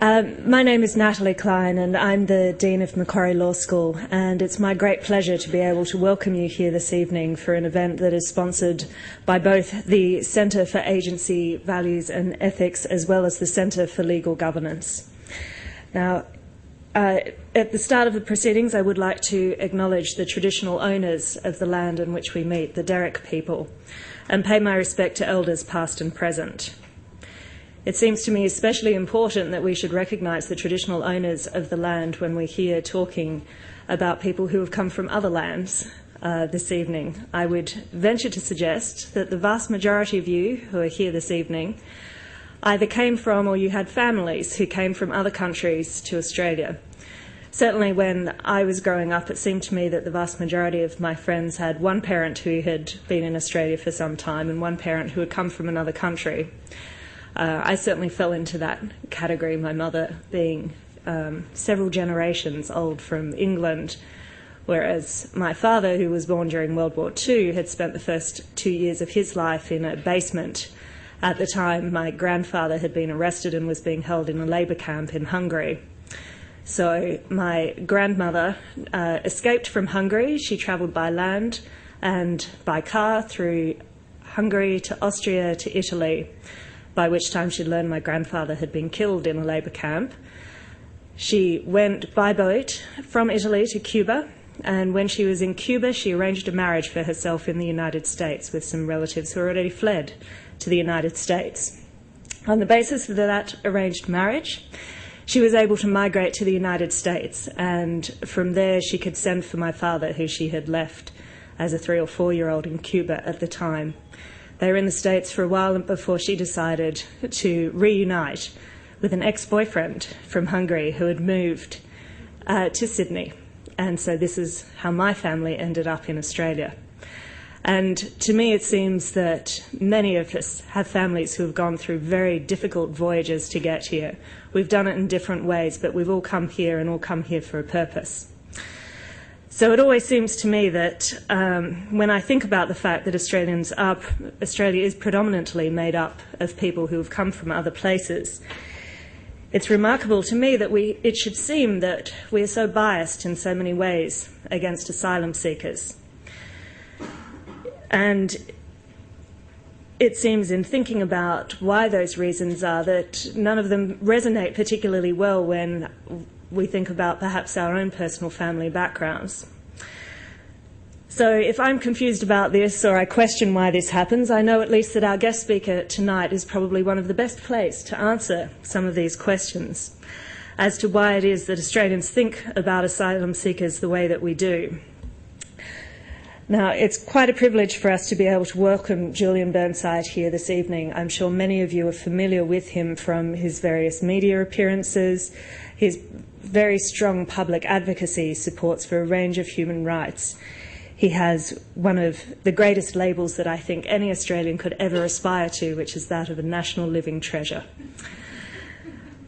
My name is Natalie Klein and I'm the Dean of Macquarie Law School, and it's my great pleasure to be able to welcome you here this evening for an event that is sponsored by both the Centre for Agency Values and Ethics as well as the Centre for Legal Governance. Now, at the start of the proceedings, I would like to acknowledge the traditional owners of the land in which we meet, the Derek people, and pay my respect to elders past and present. It seems to me especially important that we should recognise the traditional owners of the land when we're here talking about people who have come from other lands this evening. I would venture to suggest that the vast majority of you who are here this evening either came from or you had families who came from other countries to Australia. Certainly when I was growing up, it seemed to me that the vast majority of my friends had one parent who had been in Australia for some time and one parent who had come from another country. I certainly fell into that category, my mother being several generations old from England, whereas my father, who was born during World War II, had spent the first 2 years of his life in a basement. At the time, my grandfather had been arrested and was being held in a labour camp in Hungary. So my grandmother escaped from Hungary. She travelled by land and by car through Hungary to Austria to Italy, by which time she'd learned my grandfather had been killed in a labour camp. She went by boat from Italy to Cuba, and when she was in Cuba, she arranged a marriage for herself in the United States with some relatives who already fled to the United States. On the basis of that arranged marriage, she was able to migrate to the United States, and from there she could send for my father, who she had left as a 3 or 4-year-old in Cuba at the time. They were in the States for a while before she decided to reunite with an ex-boyfriend from Hungary who had moved to Sydney. And so this is how my family ended up in Australia. And to me it seems that many of us have families who have gone through very difficult voyages to get here. We've done it in different ways, but we've all come here and all come here for a purpose. So it always seems to me that when I think about the fact that Australia is predominantly made up of people who have come from other places, it's remarkable to me that it should seem that we are so biased in so many ways against asylum seekers. And it seems in thinking about why those reasons are that none of them resonate particularly well when we think about perhaps our own personal family backgrounds. So if I'm confused about this or I question why this happens, I know at least that our guest speaker tonight is probably one of the best placed to answer some of these questions as to why it is that Australians think about asylum seekers the way that we do. Now, it's quite a privilege for us to be able to welcome Julian Burnside here this evening. I'm sure many of you are familiar with him from his various media appearances, his very strong public advocacy supports for a range of human rights. He has one of the greatest labels that I think any Australian could ever aspire to, which is that of a national living treasure.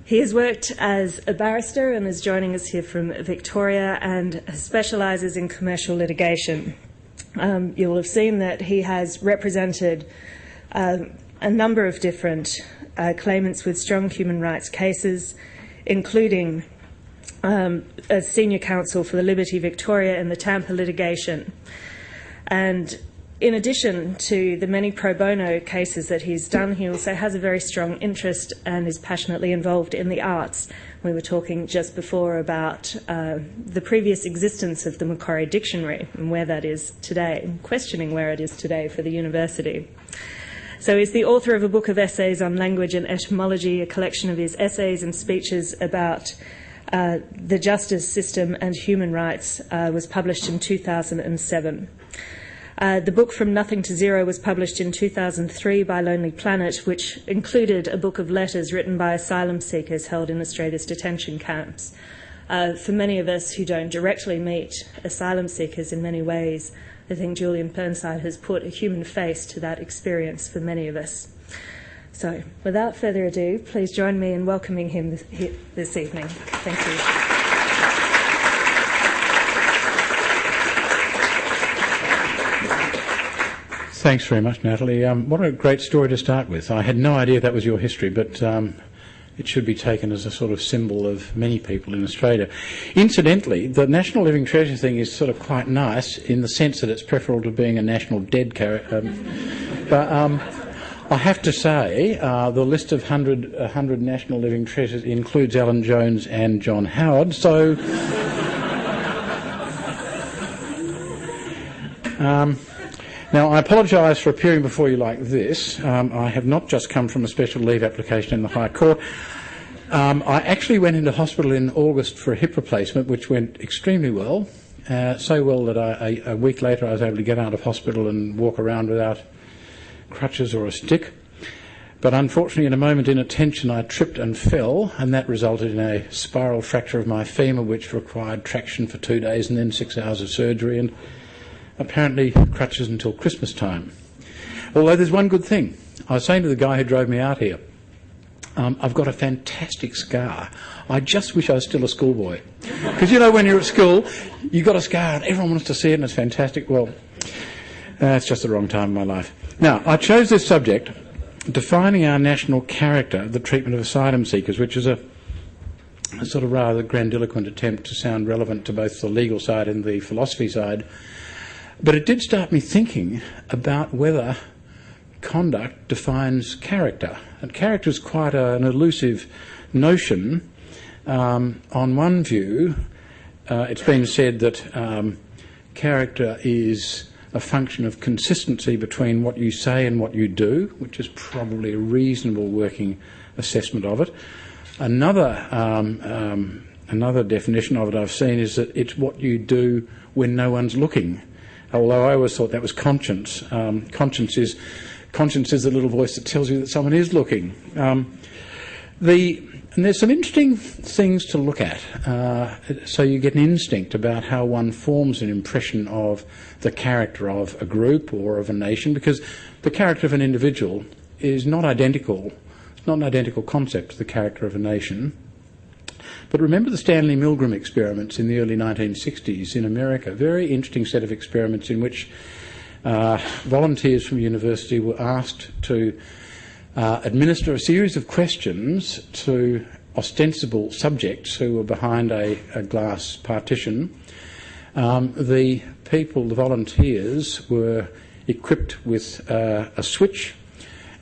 He has worked as a barrister and is joining us here from Victoria and specialises in commercial litigation. You will have seen that he has represented a number of different claimants with strong human rights cases, including as Senior Counsel for the Liberty Victoria in the Tampa litigation. And in addition to the many pro bono cases that he's done, he also has a very strong interest and is passionately involved in the arts. We were talking just before about the previous existence of the Macquarie Dictionary and where that is today, and questioning where it is today for the university. So he's the author of a book of essays on language and etymology. A collection of his essays and speeches about the justice system and human rights was published in 2007. The book From Nothing to Zero was published in 2003 by Lonely Planet, which included a book of letters written by asylum seekers held in Australia's detention camps. For many of us who don't directly meet asylum seekers in many ways, I think Julian Burnside has put a human face to that experience for many of us. So, without further ado, please join me in welcoming him this evening. Thank you. Thanks very much, Natalie. What a great story to start with. I had no idea that was your history, but it should be taken as a sort of symbol of many people in Australia. Incidentally, the National Living Treasure thing is sort of quite nice in the sense that it's preferable to being a national dead character. But I have to say, the list of 100 National Living Treasures includes Alan Jones and John Howard, so... Now, I apologise for appearing before you like this. I have not just come from a special leave application in the High Court. I actually went into hospital in August for a hip replacement, which went extremely well, so well that a week later I was able to get out of hospital and walk around without crutches or a stick. But unfortunately, in a moment in attention, I tripped and fell, and that resulted in a spiral fracture of my femur, which required traction for 2 days and then 6 hours of surgery, and apparently crutches until Christmas time. Although there's one good thing. I was saying to the guy who drove me out here, I've got a fantastic scar. I just wish I was still a schoolboy. Because, you know, when you're at school, you've got a scar and everyone wants to see it and it's fantastic. Well, it's just the wrong time in my life. Now, I chose this subject, defining our national character, the treatment of asylum seekers, which is a sort of rather grandiloquent attempt to sound relevant to both the legal side and the philosophy side. But it did start me thinking about whether conduct defines character. And character is quite an elusive notion. On one view, it's been said that character is a function of consistency between what you say and what you do, which is probably a reasonable working assessment of it. Another definition of it I've seen is that it's what you do when no one's looking. Although I always thought that was conscience. Conscience is the little voice that tells you that someone is looking. And there's some interesting things to look at. So you get an instinct about how one forms an impression of the character of a group or of a nation, because the character of an individual is not identical. It's not an identical concept to the character of a nation. But remember the Stanley Milgram experiments in the early 1960s in America, a very interesting set of experiments in which volunteers from university were asked to administer a series of questions to ostensible subjects who were behind a glass partition. The volunteers, were equipped with a switch,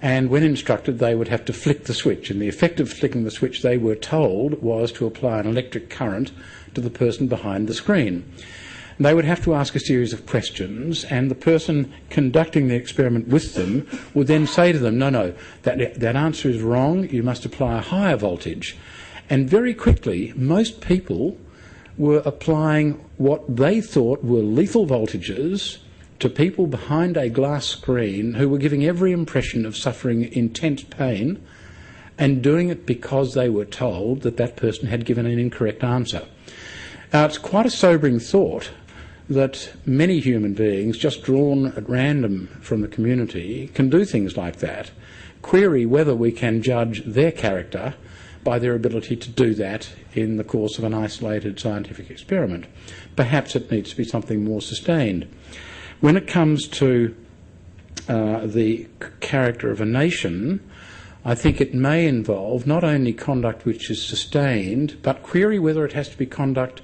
and when instructed they would have to flick the switch, and the effect of flicking the switch, they were told, was to apply an electric current to the person behind the screen. They would have to ask a series of questions, and the person conducting the experiment with them would then say to them, no, that answer is wrong, you must apply a higher voltage. And very quickly, most people were applying what they thought were lethal voltages to people behind a glass screen who were giving every impression of suffering intense pain, and doing it because they were told that that person had given an incorrect answer. Now, it's quite a sobering thought that many human beings, just drawn at random from the community, can do things like that. Query whether we can judge their character by their ability to do that in the course of an isolated scientific experiment. Perhaps it needs to be something more sustained. When it comes to the character of a nation, I think it may involve not only conduct which is sustained, but query whether it has to be conduct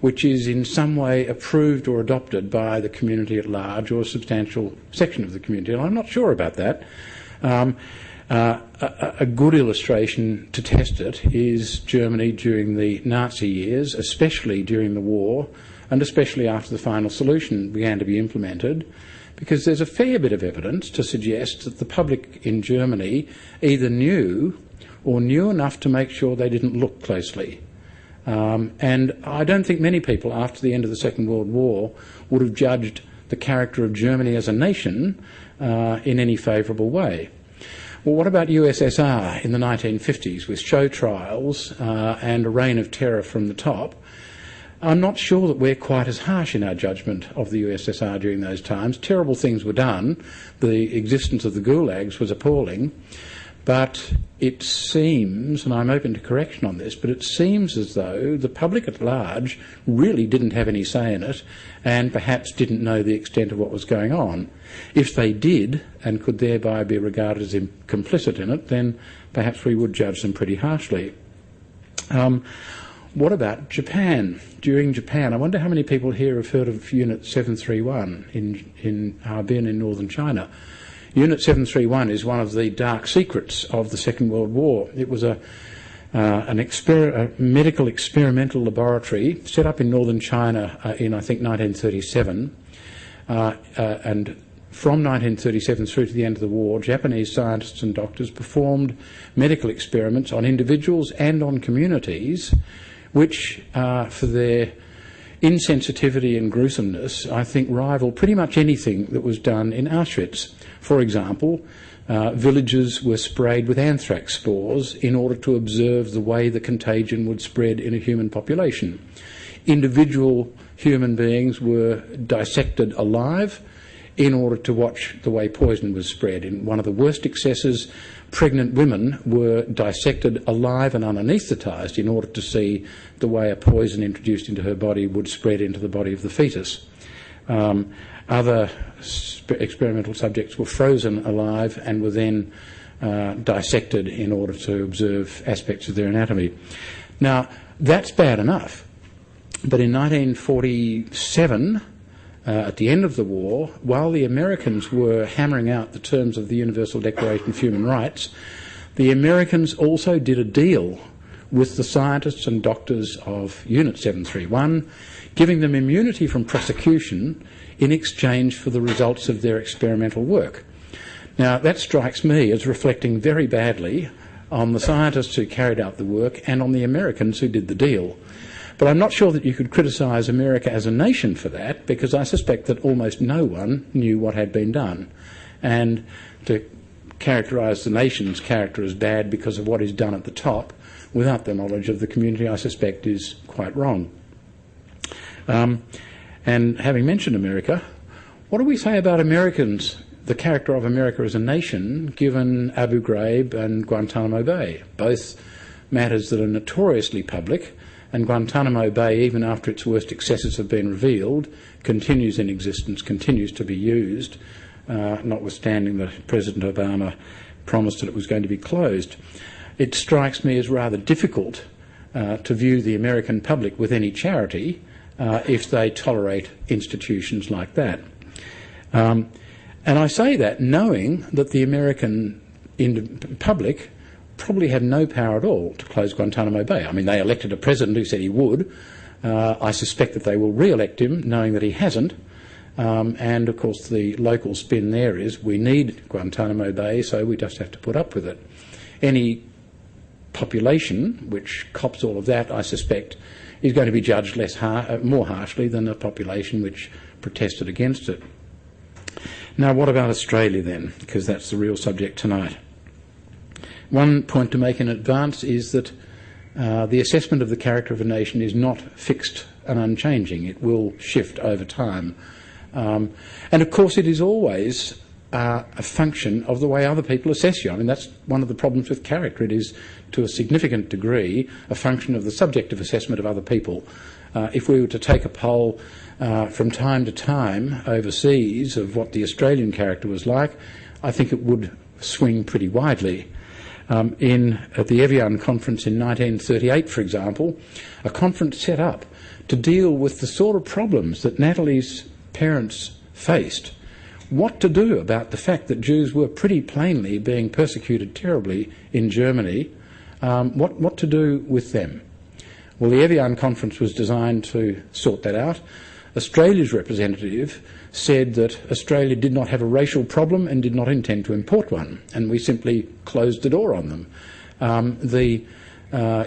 which is in some way approved or adopted by the community at large or a substantial section of the community. And I'm not sure about that. A good illustration to test it is Germany during the Nazi years, especially during the war, and especially after the final solution began to be implemented, because there's a fair bit of evidence to suggest that the public in Germany either knew or knew enough to make sure they didn't look closely. And I don't think many people after the end of the Second World War would have judged the character of Germany as a nation in any favourable way. Well, what about USSR in the 1950s with show trials and a reign of terror from the top? I'm not sure that we're quite as harsh in our judgment of the USSR during those times. Terrible things were done. The existence of the gulags was appalling. But it seems, and I'm open to correction on this, but it seems as though the public at large really didn't have any say in it and perhaps didn't know the extent of what was going on. If they did, and could thereby be regarded as complicit in it, then perhaps we would judge them pretty harshly. What about Japan? During Japan, I wonder how many people here have heard of Unit 731 in Harbin in northern China. Unit 731 is one of the dark secrets of the Second World War. It was a medical experimental laboratory set up in northern China in, I think, 1937. And from 1937 through to the end of the war, Japanese scientists and doctors performed medical experiments on individuals and on communities which, for their insensitivity and gruesomeness, I think rival pretty much anything that was done in Auschwitz. For example, villages were sprayed with anthrax spores in order to observe the way the contagion would spread in a human population. Individual human beings were dissected alive in order to watch the way poison was spread. In one of the worst excesses, pregnant women were dissected alive and unanaesthetised in order to see the way a poison introduced into her body would spread into the body of the fetus. Other experimental subjects were frozen alive and were then dissected in order to observe aspects of their anatomy. Now, that's bad enough. But in 1947, at the end of the war, while the Americans were hammering out the terms of the Universal Declaration of Human Rights, the Americans also did a deal with the scientists and doctors of Unit 731, giving them immunity from prosecution in exchange for the results of their experimental work. Now, that strikes me as reflecting very badly on the scientists who carried out the work and on the Americans who did the deal. But I'm not sure that you could criticise America as a nation for that, because I suspect that almost no one knew what had been done. And to characterise the nation's character as bad because of what is done at the top, without the knowledge of the community, I suspect is quite wrong. And having mentioned America, what do we say about Americans, the character of America as a nation, given Abu Ghraib and Guantanamo Bay? Both matters that are notoriously public, and Guantanamo Bay, even after its worst excesses have been revealed, continues in existence, continues to be used, notwithstanding that President Obama promised that it was going to be closed. It strikes me as rather difficult to view the American public with any charity if they tolerate institutions like that. And I say that knowing that the American public probably had no power at all to close Guantanamo Bay. I mean, they elected a president who said he would. I suspect that they will re-elect him, knowing that he hasn't. And, of course, the local spin there is we need Guantanamo Bay, so we just have to put up with it. Any population which cops all of that, I suspect, is going to be judged more harshly than a population which protested against it. Now, what about Australia then? Because that's the real subject tonight. One point to make in advance is that the assessment of the character of a nation is not fixed and unchanging. It will shift over time. And of course it is always a function of the way other people assess you. I mean, that's one of the problems with character. It is, to a significant degree, a function of the subjective assessment of other people. If we were to take a poll from time to time overseas of what the Australian character was like, I think it would swing pretty widely. At the Evian conference in 1938, for example, a conference set up to deal with the sort of problems that Natalie's parents faced. What to do about the fact that Jews were pretty plainly being persecuted terribly in Germany, what to do with them. Well, the Evian conference was designed to sort that out. Australia's representative said that Australia did not have a racial problem and did not intend to import one, and we simply closed the door on them.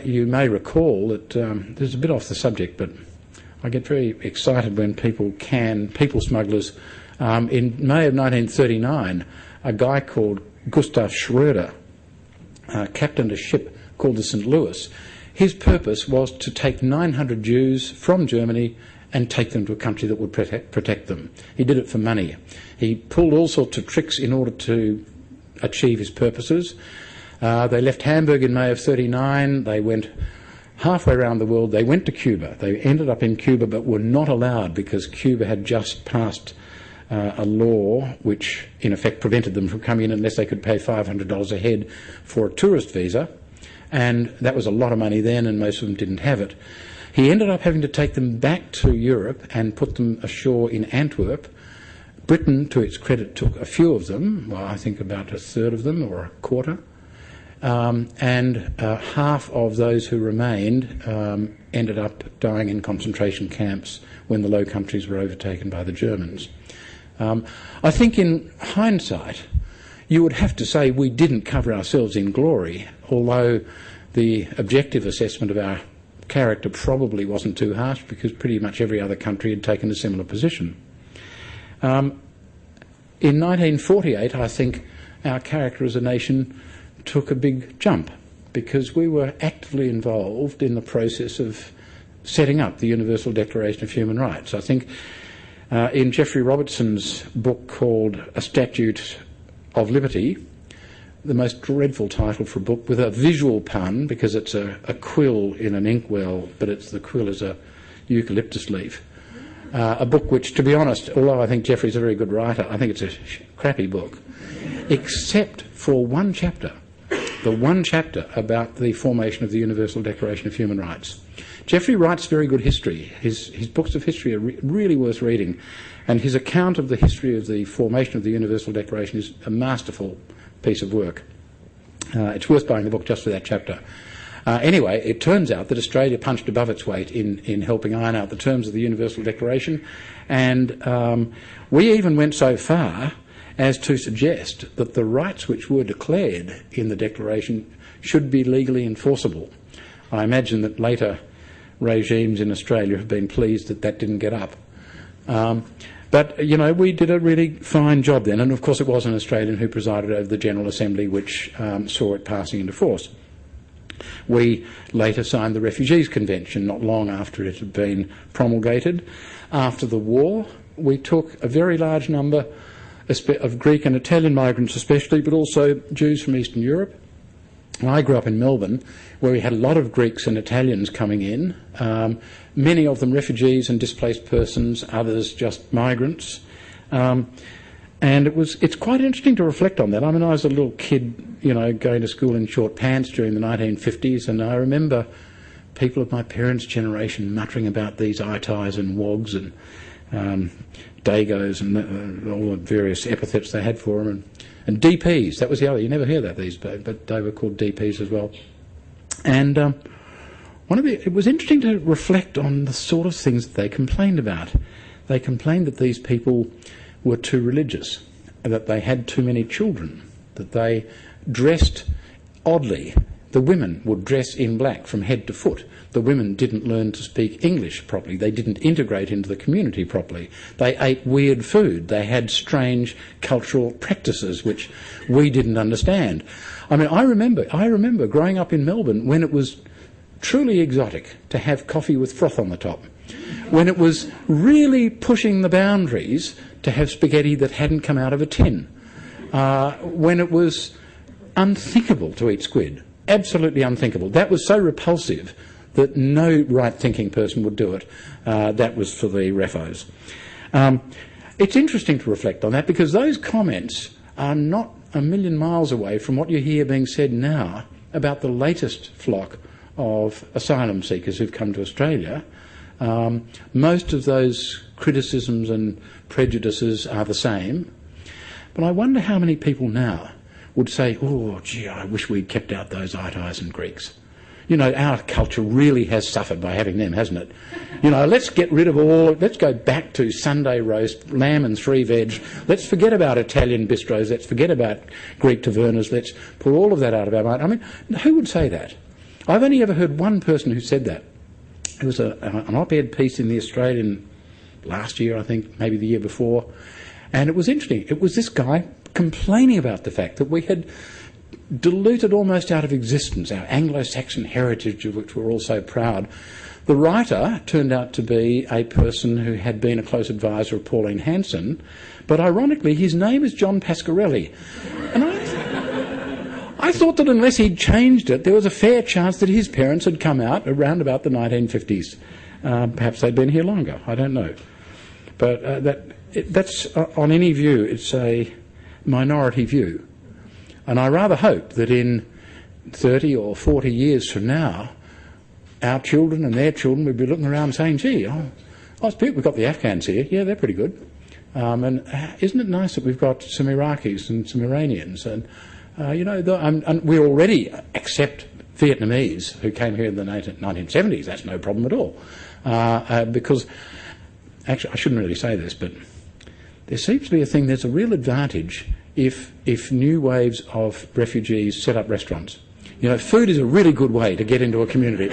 You may recall that, this is a bit off the subject, but I get very excited when people smugglers. In May of 1939, a guy called Gustav Schröder captained a ship called the St. Louis. His purpose was to take 900 Jews from Germany and take them to a country that would protect them. He did it for money. He pulled all sorts of tricks in order to achieve his purposes. They left Hamburg in May of 1939. They went halfway around the world. They went to Cuba. They ended up in Cuba but were not allowed because Cuba had just passed a law which in effect prevented them from coming in unless they could pay $500 a head for a tourist visa, and that was a lot of money then, and most of them didn't have it. He ended up having to take them back to Europe and put them ashore in Antwerp. Britain, to its credit, took a few of them, well, I think about a third of them or a quarter, and half of those who remained ended up dying in concentration camps when the Low Countries were overtaken by the Germans. I think in hindsight, you would have to say we didn't cover ourselves in glory, although the objective assessment of our character probably wasn't too harsh because pretty much every other country had taken a similar position. In 1948, I think our character as a nation took a big jump because we were actively involved in the process of setting up the Universal Declaration of Human Rights. I think in Geoffrey Robertson's book called A Statute of Liberty, the most dreadful title for a book with a visual pun because it's a quill in an inkwell, but the quill is a eucalyptus leaf. A book which, to be honest, although I think Geoffrey's a very good writer, I think it's a crappy book, except for one chapter, the one chapter about the formation of the Universal Declaration of Human Rights. Geoffrey writes very good history. His books of history are really worth reading, and his account of the history of the formation of the Universal Declaration is a masterful piece of work. It's worth buying the book just for that chapter. Anyway, it turns out that Australia punched above its weight in helping iron out the terms of the Universal Declaration, and we even went so far as to suggest that the rights which were declared in the Declaration should be legally enforceable. I imagine that later regimes in Australia have been pleased that that didn't get up. But, you know, we did a really fine job then, and of course it was an Australian who presided over the General Assembly which saw it passing into force. We later signed the Refugees Convention not long after it had been promulgated. After the war, we took a very large number of Greek and Italian migrants especially, but also Jews from Eastern Europe. I grew up in Melbourne, where we had a lot of Greeks and Italians coming in, many of them refugees and displaced persons, others just migrants. And it's quite interesting to reflect on that. I mean, I was a little kid, you know, going to school in short pants during the 1950s, and I remember people of my parents' generation muttering about these itais and wogs and dagos and all the various epithets they had for them. And DPs, that was the other. You never hear that these days, but they were called DPs as well. And it was interesting to reflect on the sort of things that they complained about. They complained that these people were too religious, that they had too many children, that they dressed oddly. The women would dress in black from head to foot. The women didn't learn to speak English properly. They didn't integrate into the community properly. They ate weird food. They had strange cultural practices which we didn't understand. I mean, I remember growing up in Melbourne when it was truly exotic to have coffee with froth on the top, when it was really pushing the boundaries to have spaghetti that hadn't come out of a tin, when it was unthinkable to eat squid, absolutely unthinkable. That was so repulsive that no right-thinking person would do it. That was for the refos. It's interesting to reflect on that because those comments are not a million miles away from what you hear being said now about the latest flock of asylum seekers who've come to Australia. Most of those criticisms and prejudices are the same, but I wonder how many people now would say, oh, gee, I wish we'd kept out those itais and Greeks. You know, our culture really has suffered by having them, hasn't it? You know, let's go back to Sunday roast, lamb and 3 veg. Let's forget about Italian bistros. Let's forget about Greek tavernas. Let's put all of that out of our mind. I mean, who would say that? I've only ever heard one person who said that. It was an op-ed piece in The Australian last year, I think, maybe the year before. And it was interesting. It was this guy complaining about the fact that we had diluted almost out of existence our Anglo-Saxon heritage of which we're all so proud. The writer turned out to be a person who had been a close advisor of Pauline Hanson, but ironically his name is John Pasquarelli. And I I thought that unless he'd changed it, there was a fair chance that his parents had come out around about the 1950s. Perhaps they'd been here longer, I don't know. But that's on any view, it's a minority view. And I rather hope that in 30 or 40 years from now, our children and their children will be looking around saying, gee, it's beautiful, we've got the Afghans here. Yeah, they're pretty good. And isn't it nice that we've got some Iraqis and some Iranians? And, and we already accept Vietnamese who came here in the 1970s. That's no problem at all. Because, actually, I shouldn't really say this, but there seems to be a thing, there's a real advantage if new waves of refugees set up restaurants. Food is a really good way to get into a community.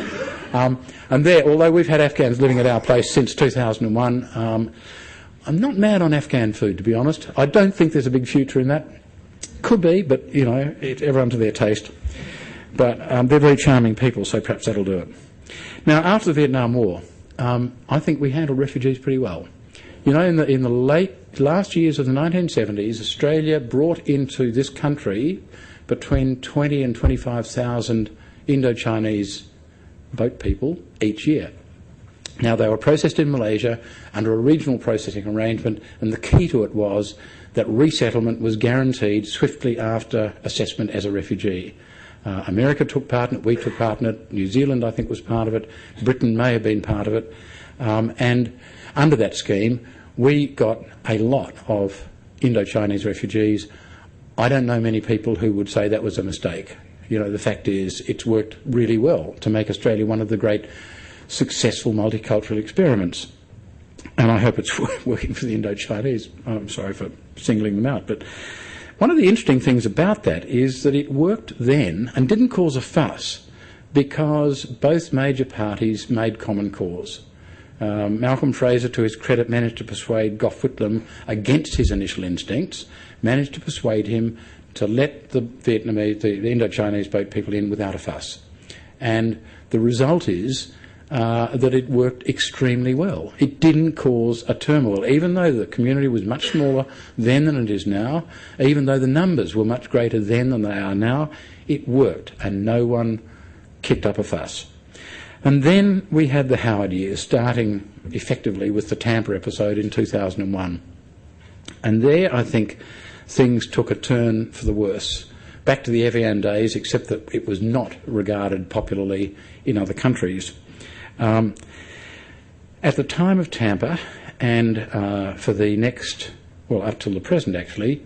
And there, although we've had Afghans living at our place since 2001, I'm not mad on Afghan food, to be honest. I don't think there's a big future in that. Could be, but, everyone to their taste. But they're very charming people, so perhaps that'll do it. Now, after the Vietnam War, I think we handled refugees pretty well. In the last years of the 1970s, Australia brought into this country between 20 and 25,000 Indo-Chinese boat people each year. Now, they were processed in Malaysia under a regional processing arrangement, and the key to it was that resettlement was guaranteed swiftly after assessment as a refugee. America took part in it, we took part in it, New Zealand, I think, was part of it, Britain may have been part of it, and under that scheme, we got a lot of Indo-Chinese refugees. I don't know many people who would say that was a mistake. The fact is, it's worked really well to make Australia one of the great successful multicultural experiments. And I hope it's working for the Indo-Chinese. I'm sorry for singling them out. But one of the interesting things about that is that it worked then and didn't cause a fuss because both major parties made common cause. Malcolm Fraser, to his credit, managed to persuade Gough Whitlam against his initial instincts, managed to persuade him to let the Indo-Chinese boat people in without a fuss. And the result is that it worked extremely well. It didn't cause a turmoil, even though the community was much smaller then than it is now, even though the numbers were much greater then than they are now, it worked and no one kicked up a fuss. And then we had the Howard years, starting effectively with the Tampa episode in 2001. And there, I think, things took a turn for the worse. Back to the Evian days, except that it was not regarded popularly in other countries. At the time of Tampa, and for the next, up till the present actually,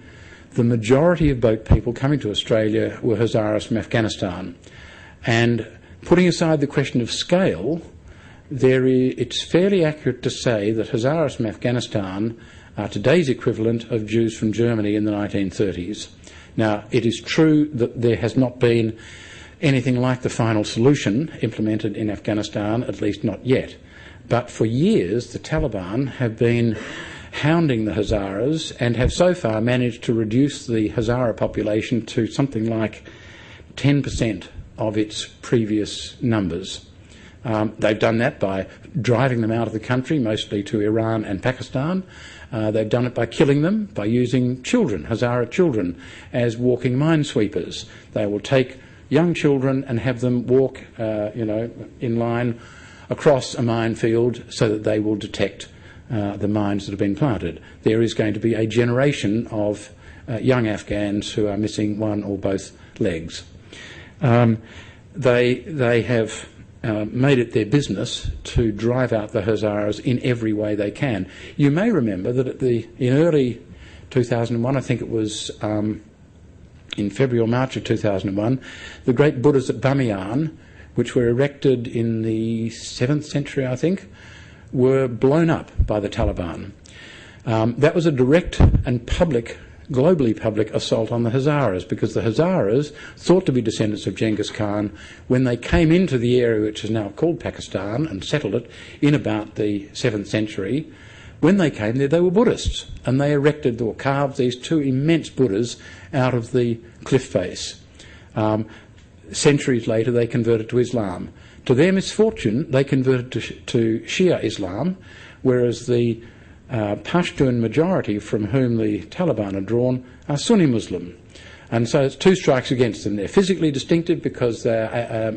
the majority of boat people coming to Australia were Hazaras from Afghanistan. And putting aside the question of scale, it's fairly accurate to say that Hazaras from Afghanistan are today's equivalent of Jews from Germany in the 1930s. Now, it is true that there has not been anything like the final solution implemented in Afghanistan, at least not yet. But for years, the Taliban have been hounding the Hazaras and have so far managed to reduce the Hazara population to something like 10% of its previous numbers. They've done that by driving them out of the country, mostly to Iran and Pakistan. They've done it by killing them, by using children, Hazara children, as walking minesweepers. They will take young children and have them walk, in line across a minefield so that they will detect the mines that have been planted. There is going to be a generation of young Afghans who are missing one or both legs. They have made it their business to drive out the Hazaras in every way they can. You may remember that in early 2001, I think it was in February or March of 2001, the great Buddhas at Bamiyan, which were erected in the 7th century, I think, were blown up by the Taliban. That was a direct and globally public assault on the Hazaras, because the Hazaras, thought to be descendants of Genghis Khan, when they came into the area which is now called Pakistan and settled it in about the 7th century, when they came there they were Buddhists, and they erected or carved these two immense Buddhas out of the cliff face. Centuries later they converted to Islam. To their misfortune, they converted to Shia Islam, whereas the Pashtun majority from whom the Taliban are drawn are Sunni Muslim. And so it's two strikes against them. They're physically distinctive because they're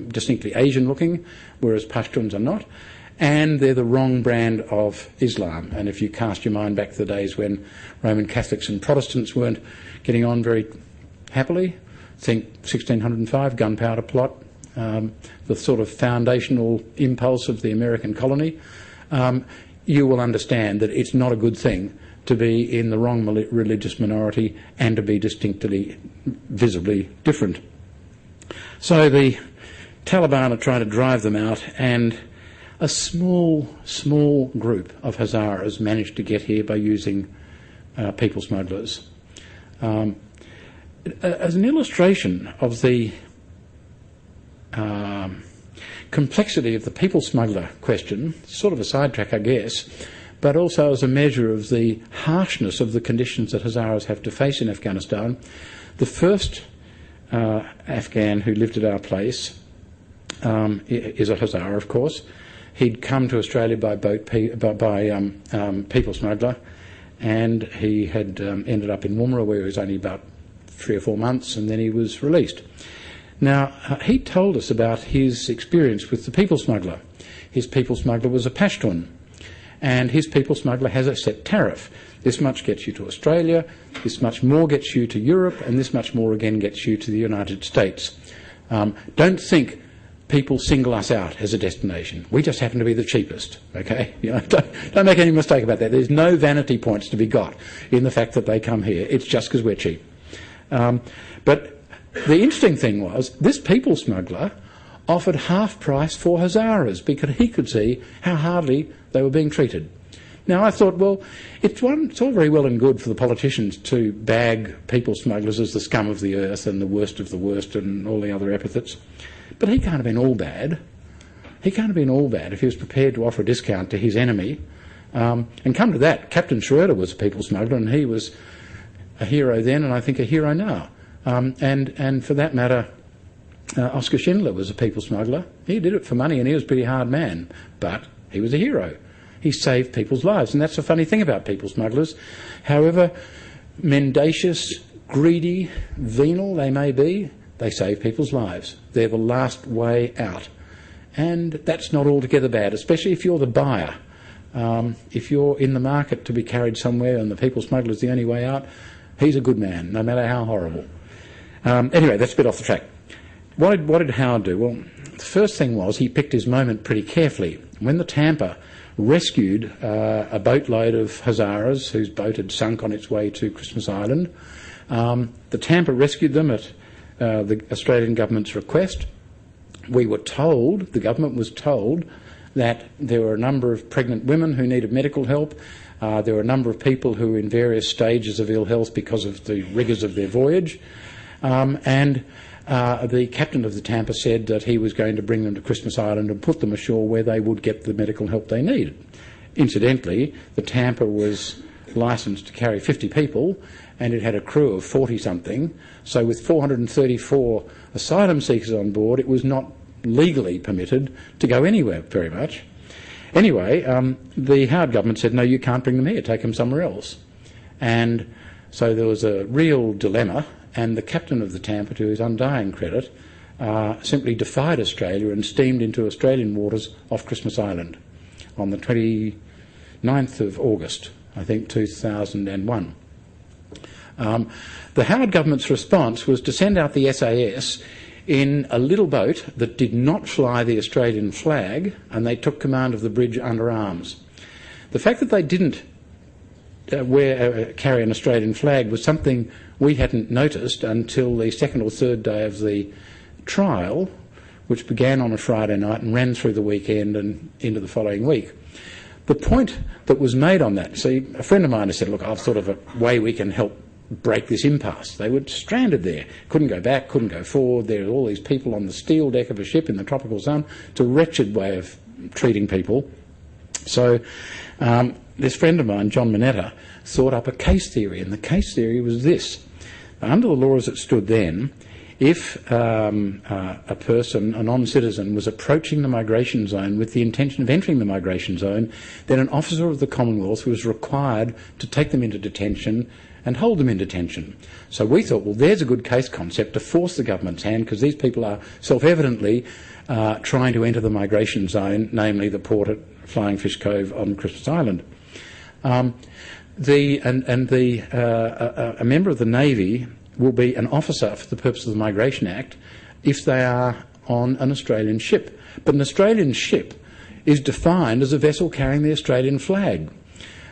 distinctly Asian-looking, whereas Pashtuns are not. And they're the wrong brand of Islam. And if you cast your mind back to the days when Roman Catholics and Protestants weren't getting on very happily, think 1605, gunpowder plot, the sort of foundational impulse of the American colony, you will understand that it's not a good thing to be in the wrong religious minority and to be distinctly, visibly different. So the Taliban are trying to drive them out, and a small group of Hazaras managed to get here by using people smugglers. As an illustration of the complexity of the people smuggler question, sort of a sidetrack, I guess, but also as a measure of the harshness of the conditions that Hazaras have to face in Afghanistan, the first Afghan who lived at our place is a Hazara, of course. He'd come to Australia by boat, people smuggler, and he had ended up in Woomera, where he was only about 3 or 4 months, and then he was released. Now, he told us about his experience with the people smuggler. His people smuggler was a Pashtun, and his people smuggler has a set tariff. This much gets you to Australia, this much more gets you to Europe, and this much more again gets you to the United States. Don't think people single us out as a destination. We just happen to be the cheapest, okay? You know, don't make any mistake about that. There's no vanity points to be got in the fact that they come here. It's just because we're cheap. But the interesting thing was, this people smuggler offered half price for Hazaras because he could see how hardly they were being treated. Now, I thought, well, it's all very well and good for the politicians to bag people smugglers as the scum of the earth and the worst of the worst and all the other epithets, but he can't have been all bad. He can't have been all bad if he was prepared to offer a discount to his enemy. And come to that, Captain Schroeder was a people smuggler, and he was a hero then, and I think a hero now. And for that matter, Oscar Schindler was a people smuggler. He did it for money, and he was a pretty hard man, but he was a hero. He saved people's lives, and that's the funny thing about people smugglers. However mendacious, greedy, venal they may be, they save people's lives. They're the last way out. And that's not altogether bad, especially if you're the buyer. If you're in the market to be carried somewhere and the people smuggler's the only way out, he's a good man, no matter how horrible. Anyway, that's a bit off the track. What did Howard do? Well, the first thing was he picked his moment pretty carefully. When the Tampa rescued a boatload of Hazaras whose boat had sunk on its way to Christmas Island, the Tampa rescued them at the Australian government's request. We were told, the government was told, that there were a number of pregnant women who needed medical help. There were a number of people who were in various stages of ill health because of the rigours of their voyage. And the captain of the Tampa said that he was going to bring them to Christmas Island and put them ashore where they would get the medical help they needed. Incidentally, the Tampa was licensed to carry 50 people, and it had a crew of 40-something. So with 434 asylum seekers on board, it was not legally permitted to go anywhere very much. Anyway, the Howard government said, no, you can't bring them here, take them somewhere else. And so there was a real dilemma, and the captain of the Tampa, to his undying credit, simply defied Australia and steamed into Australian waters off Christmas Island on the 29th of August, I think, 2001. The Howard government's response was to send out the SAS in a little boat that did not fly the Australian flag, and they took command of the bridge under arms. The fact that they didn't carry an Australian flag was something we hadn't noticed until the second or third day of the trial, which began on a Friday night and ran through the weekend and into the following week. The point that was made on that, see, a friend of mine has said, look, I've thought of a way we can help break this impasse. They were stranded there, couldn't go back, couldn't go forward. There were all these people on the steel deck of a ship in the tropical sun. It's a wretched way of treating people. So this friend of mine, John Minetta, thought up a case theory, and the case theory was this. Under the law as it stood then, if a person, a non-citizen, was approaching the migration zone with the intention of entering the migration zone, then an officer of the Commonwealth was required to take them into detention and hold them in detention. So we thought, well, there's a good case concept to force the government's hand, because these people are self-evidently trying to enter the migration zone, namely the port at Flying Fish Cove on Christmas Island. A member of the Navy will be an officer for the purpose of the Migration Act if they are on an Australian ship. But an Australian ship is defined as a vessel carrying the Australian flag.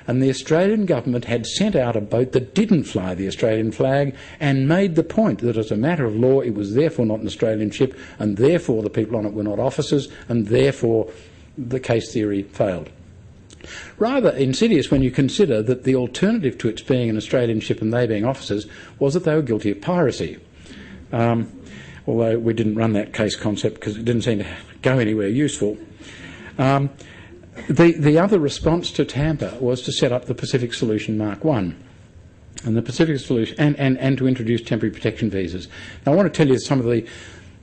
And the Australian government had sent out a boat that didn't fly the Australian flag and made the point that as a matter of law it was therefore not an Australian ship, and therefore the people on it were not officers, and therefore the case theory failed. Rather insidious when you consider that the alternative to its being an Australian ship and they being officers was that they were guilty of piracy. Although we didn't run that case concept because it didn't seem to go anywhere useful. The other response to Tampa was to set up the Pacific Solution Mark I, and the Pacific Solution, and to introduce temporary protection visas. Now, I want to tell you some of the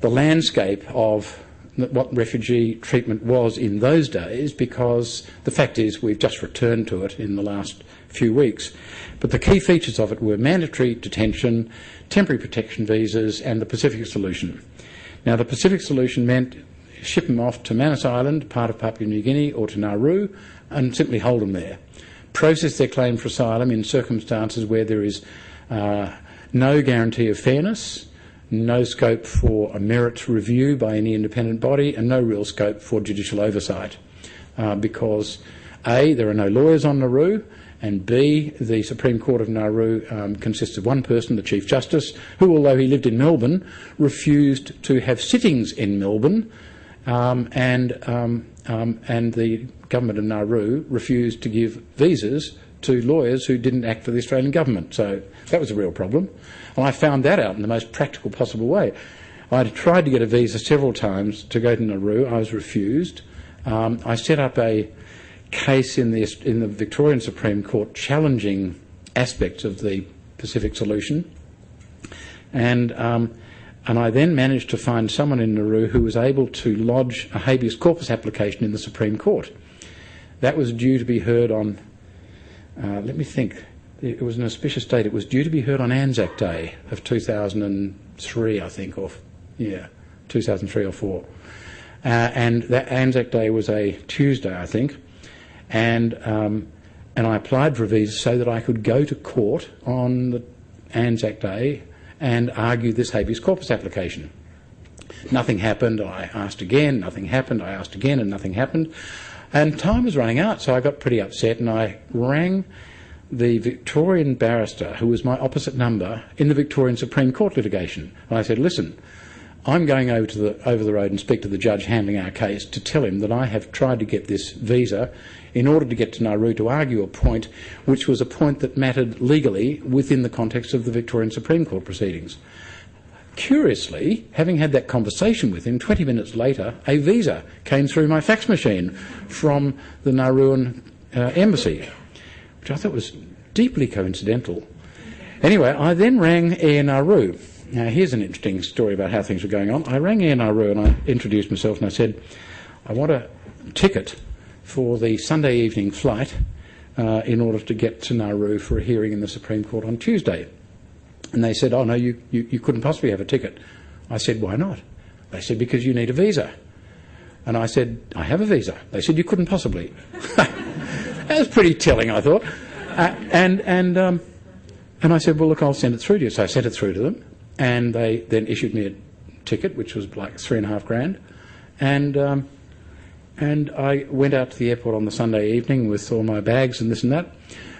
landscape of what refugee treatment was in those days, because the fact is we've just returned to it in the last few weeks. But the key features of it were mandatory detention, temporary protection visas, and the Pacific Solution. Now, the Pacific Solution meant ship them off to Manus Island, part of Papua New Guinea, or to Nauru, and simply hold them there. Process their claim for asylum in circumstances where there is no guarantee of fairness, no scope for a merits review by any independent body, and no real scope for judicial oversight. Because A, there are no lawyers on Nauru, and B, the Supreme Court of Nauru consists of one person, the Chief Justice, who, although he lived in Melbourne, refused to have sittings in Melbourne, and the government of Nauru refused to give visas to lawyers who didn't act for the Australian government. So that was a real problem. And I found that out in the most practical possible way. I had tried to get a visa several times to go to Nauru. I was refused. I set up a case in the Victorian Supreme Court challenging aspects of the Pacific Solution, and I then managed to find someone in Nauru who was able to lodge a habeas corpus application in the Supreme Court. That was due to be heard on, let me think, it was an auspicious date. It was due to be heard on Anzac Day of 2003, I think, 2003 or 4. And that Anzac Day was a Tuesday, I think, and I applied for a visa so that I could go to court on the Anzac Day and argue this habeas corpus application. Nothing happened. I asked again, nothing happened. I asked again and nothing happened. And time was running out, so I got pretty upset, and I rang the Victorian barrister who was my opposite number in the Victorian Supreme Court litigation. And I said, listen, I'm going over the road and speak to the judge handling our case to tell him that I have tried to get this visa in order to get to Nauru to argue a point which was a point that mattered legally within the context of the Victorian Supreme Court proceedings. Curiously, having had that conversation with him, 20 minutes later, a visa came through my fax machine from the Nauruan embassy, which I thought was deeply coincidental. Anyway, I then rang Air Nauru. Now, here's an interesting story about how things were going on. I rang Air Nauru and I introduced myself and I said, I want a ticket for the Sunday evening flight in order to get to Nauru for a hearing in the Supreme Court on Tuesday. And they said, oh, no, you couldn't possibly have a ticket. I said, why not? They said, because you need a visa. And I said, I have a visa. They said, you couldn't possibly. That was pretty telling, I thought. And I said, well, look, I'll send it through to you. So I sent it through to them, and they then issued me a ticket, which was like $3,500. And I went out to the airport on the Sunday evening with all my bags and this and that,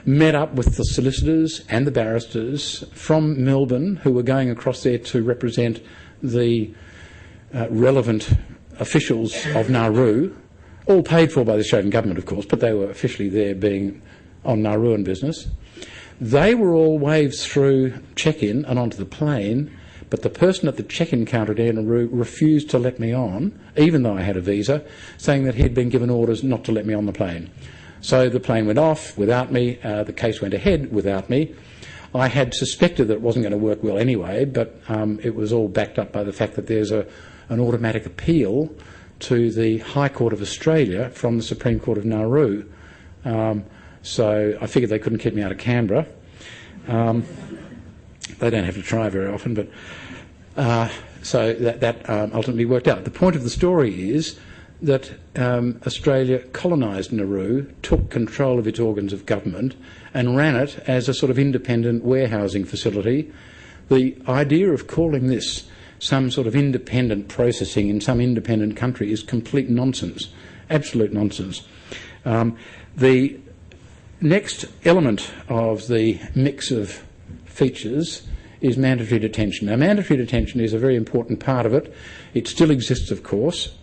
met up with the solicitors and the barristers from Melbourne who were going across there to represent the relevant officials of Nauru, all paid for by the Australian government, of course, but they were officially there being on Nauruan business. They were all waved through check-in and onto the plane, but the person at the check-in counter at Air Nauru refused to let me on, even though I had a visa, saying that he'd been given orders not to let me on the plane. So the plane went off without me, the case went ahead without me. I had suspected that it wasn't going to work well anyway, but it was all backed up by the fact that there's an automatic appeal to the High Court of Australia from the Supreme Court of Nauru. So I figured they couldn't keep me out of Canberra. They don't have to try very often, but so that ultimately worked out. The point of the story is that Australia colonised Nauru, took control of its organs of government and ran it as a sort of independent warehousing facility. The idea of calling this some sort of independent processing in some independent country is complete nonsense, absolute nonsense. The next element of the mix of features is mandatory detention. Now, mandatory detention is a very important part of it. It still exists, of course.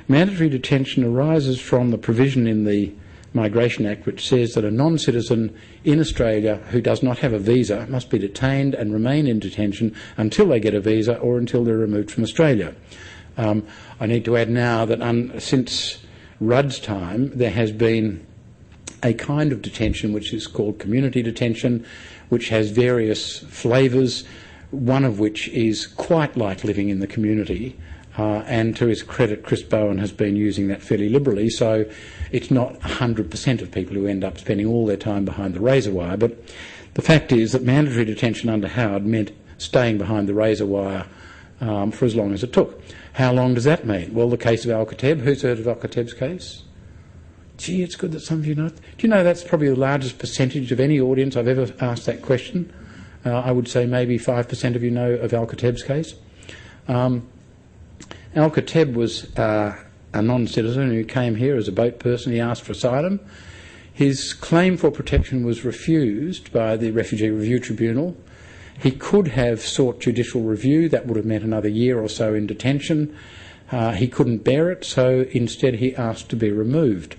Mandatory detention arises from the provision in the Migration Act which says that a non-citizen in Australia who does not have a visa must be detained and remain in detention until they get a visa or until they're removed from Australia. I need to add now that since Rudd's time there has been a kind of detention which is called community detention, which has various flavours, one of which is quite like living in the community. And to his credit, Chris Bowen has been using that fairly liberally, so it's not 100% of people who end up spending all their time behind the razor wire. But the fact is that mandatory detention under Howard meant staying behind the razor wire for as long as it took. How long does that mean? Well, the case of Ok Tedi. Who's heard of Ok Tedi's case? Gee, it's good that some of you know. Do you know that's probably the largest percentage of any audience I've ever asked that question? I would say maybe 5% of you know of Ok Tedi's case. Ok Tedi was a non-citizen who came here as a boat person. He asked for asylum. His claim for protection was refused by the Refugee Review Tribunal. He could have sought judicial review. That would have meant another year or so in detention. He couldn't bear it, so instead he asked to be removed.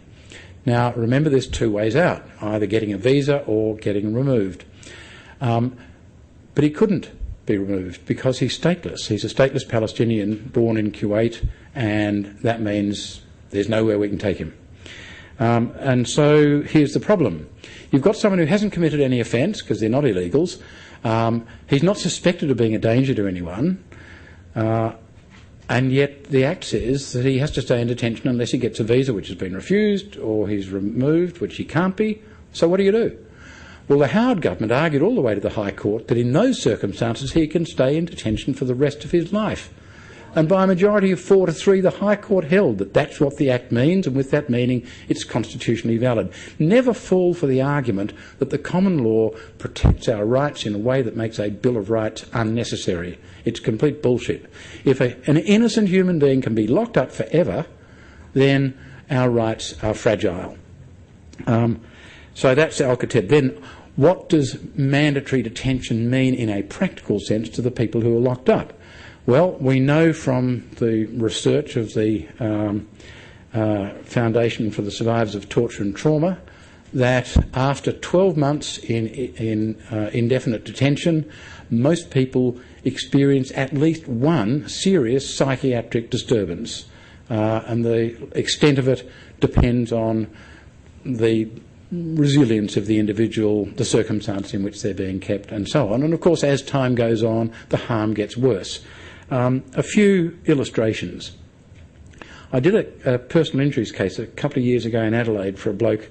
Now, remember, there's two ways out, either getting a visa or getting removed. But he couldn't be removed because he's stateless. He's a stateless Palestinian born in Kuwait, and that means there's nowhere we can take him. And so here's the problem. You've got someone who hasn't committed any offence because they're not illegals. He's not suspected of being a danger to anyone. And yet the Act says that he has to stay in detention unless he gets a visa which has been refused or he's removed, which he can't be. So what do you do? Well, the Howard government argued all the way to the High Court that in those circumstances he can stay in detention for the rest of his life. And by a majority of 4-3, the High Court held that that's what the Act means, and with that meaning it's constitutionally valid. Never fall for the argument that the common law protects our rights in a way that makes a Bill of Rights unnecessary. It's complete bullshit. If an innocent human being can be locked up forever, then our rights are fragile. So that's Ok Tedi. Then what does mandatory detention mean in a practical sense to the people who are locked up? Well, we know from the research of the Foundation for the Survivors of Torture and Trauma that after 12 months in indefinite detention, most people experience at least one serious psychiatric disturbance, and the extent of it depends on the resilience of the individual, the circumstance in which they're being kept, and so on. And of course, as time goes on, the harm gets worse. A few illustrations. I did a personal injuries case a couple of years ago in Adelaide for a bloke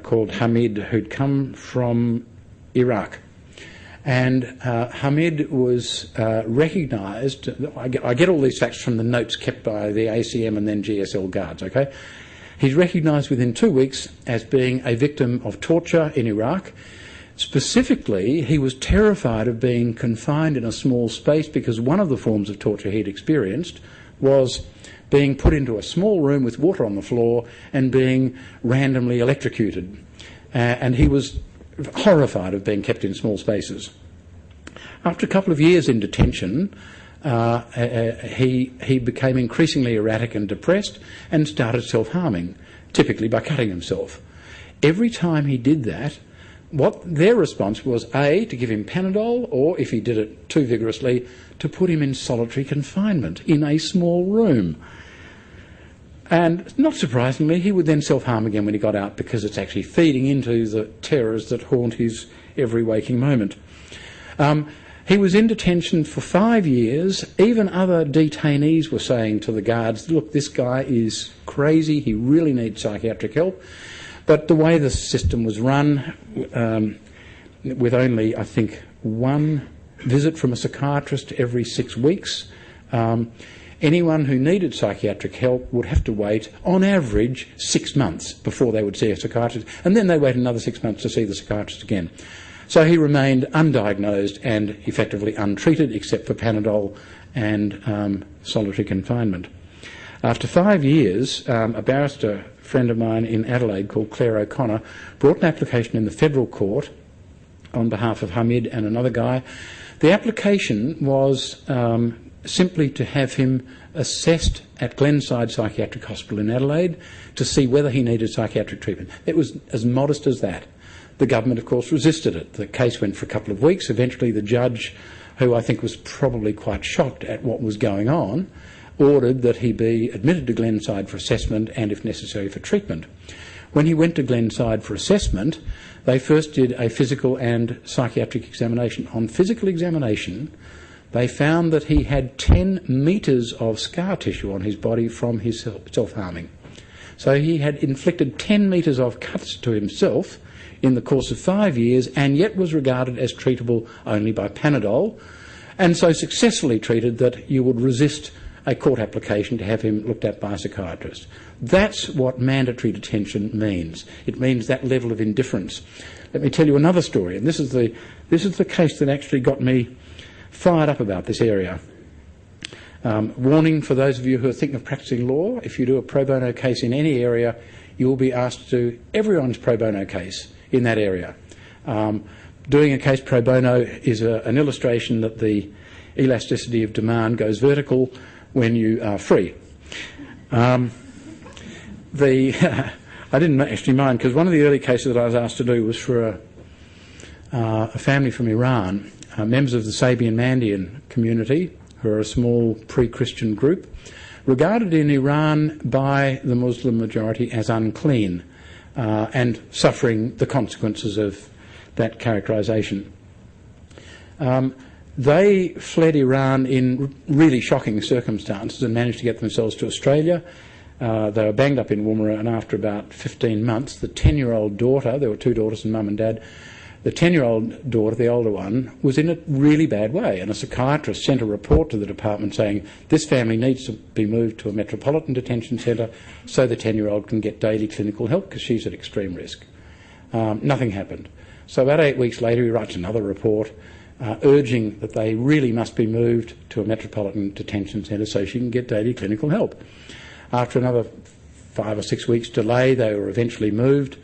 called Hamid who'd come from Iraq. And Hamid was recognised. I get all these facts from the notes kept by the ACM and then GSL guards, okay? He's recognised within 2 weeks as being a victim of torture in Iraq. Specifically, he was terrified of being confined in a small space because one of the forms of torture he'd experienced was being put into a small room with water on the floor and being randomly electrocuted. And he was horrified of being kept in small spaces. After a couple of years in detention, he became increasingly erratic and depressed and started self-harming, typically by cutting himself. Every time he did that, what their response was, A, to give him Panadol, or, if he did it too vigorously, to put him in solitary confinement in a small room. And not surprisingly, he would then self-harm again when he got out because it's actually feeding into the terrors that haunt his every waking moment. He was in detention for 5 years. Even other detainees were saying to the guards, look, this guy is crazy, he really needs psychiatric help. But the way the system was run, with only, I think, one visit from a psychiatrist every 6 weeks. Anyone who needed psychiatric help would have to wait, on average, 6 months before they would see a psychiatrist, and then they wait another 6 months to see the psychiatrist again. So he remained undiagnosed and effectively untreated, except for Panadol and solitary confinement. After 5 years, a barrister friend of mine in Adelaide called Claire O'Connor brought an application in the federal court on behalf of Hamid and another guy. The application was simply to have him assessed at Glenside Psychiatric Hospital in Adelaide to see whether he needed psychiatric treatment. It was as modest as that. The government, of course, resisted it. The case went for a couple of weeks. Eventually the judge, who I think was probably quite shocked at what was going on, ordered that he be admitted to Glenside for assessment and, if necessary, for treatment. When he went to Glenside for assessment, they first did a physical and psychiatric examination. On physical examination, they found that he had 10 metres of scar tissue on his body from his self-harming. So he had inflicted 10 metres of cuts to himself in the course of 5 years, and yet was regarded as treatable only by Panadol, and so successfully treated that you would resist a court application to have him looked at by a psychiatrist. That's what mandatory detention means. It means that level of indifference. Let me tell you another story, and this is the case that actually got me fired up about this area. Warning for those of you who are thinking of practicing law: if you do a pro bono case in any area, you will be asked to do everyone's pro bono case in that area. Doing a case pro bono is an illustration that the elasticity of demand goes vertical when you are free. I didn't actually mind, because one of the early cases that I was asked to do was for a family from Iran, members of the Sabian Mandian community, who are a small pre-Christian group, regarded in Iran by the Muslim majority as unclean and suffering the consequences of that characterisation. They fled Iran in really shocking circumstances and managed to get themselves to Australia. They were banged up in Woomera, and after about 15 months, the 10-year-old daughter, there were two daughters and mum and dad, the 10-year-old daughter, the older one, was in a really bad way, and a psychiatrist sent a report to the department saying this family needs to be moved to a metropolitan detention centre so the 10-year-old can get daily clinical help because she's at extreme risk. Nothing happened. So about 8 weeks later he writes another report urging that they really must be moved to a metropolitan detention centre so she can get daily clinical help. After another 5 or 6 weeks delay, they were eventually moved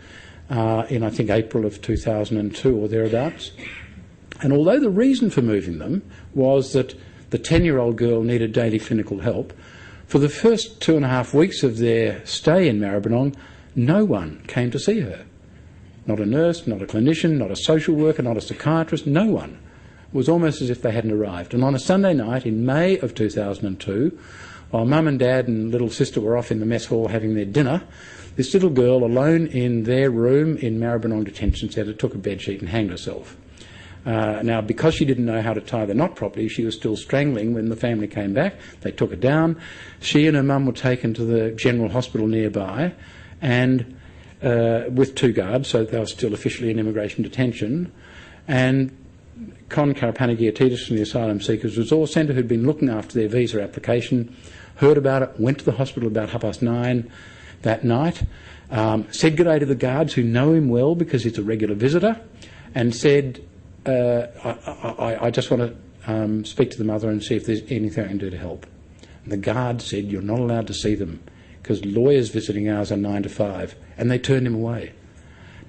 in, I think, April of 2002 or thereabouts. And although the reason for moving them was that the 10-year-old girl needed daily clinical help, for the first 2.5 weeks of their stay in Maribyrnong, no one came to see her. Not a nurse, not a clinician, not a social worker, not a psychiatrist, no one. It was almost as if they hadn't arrived. And on a Sunday night in May of 2002, while mum and dad and little sister were off in the mess hall having their dinner, this little girl, alone in their room in Maribyrnong Detention Centre, took a bedsheet and hanged herself. Now, because she didn't know how to tie the knot properly, she was still strangling when the family came back. They took her down. She and her mum were taken to the general hospital nearby, and with 2 guards, so they were still officially in immigration detention. And Con Karapanagiotidis from the Asylum Seekers Resource Centre, who'd been looking after their visa application, heard about it, went to the hospital about 9:30 that night, said good day to the guards who know him well because he's a regular visitor, and said, I just want to speak to the mother and see if there's anything I can do to help. And the guards said, you're not allowed to see them because lawyers' visiting hours are 9 to 5, and they turned him away.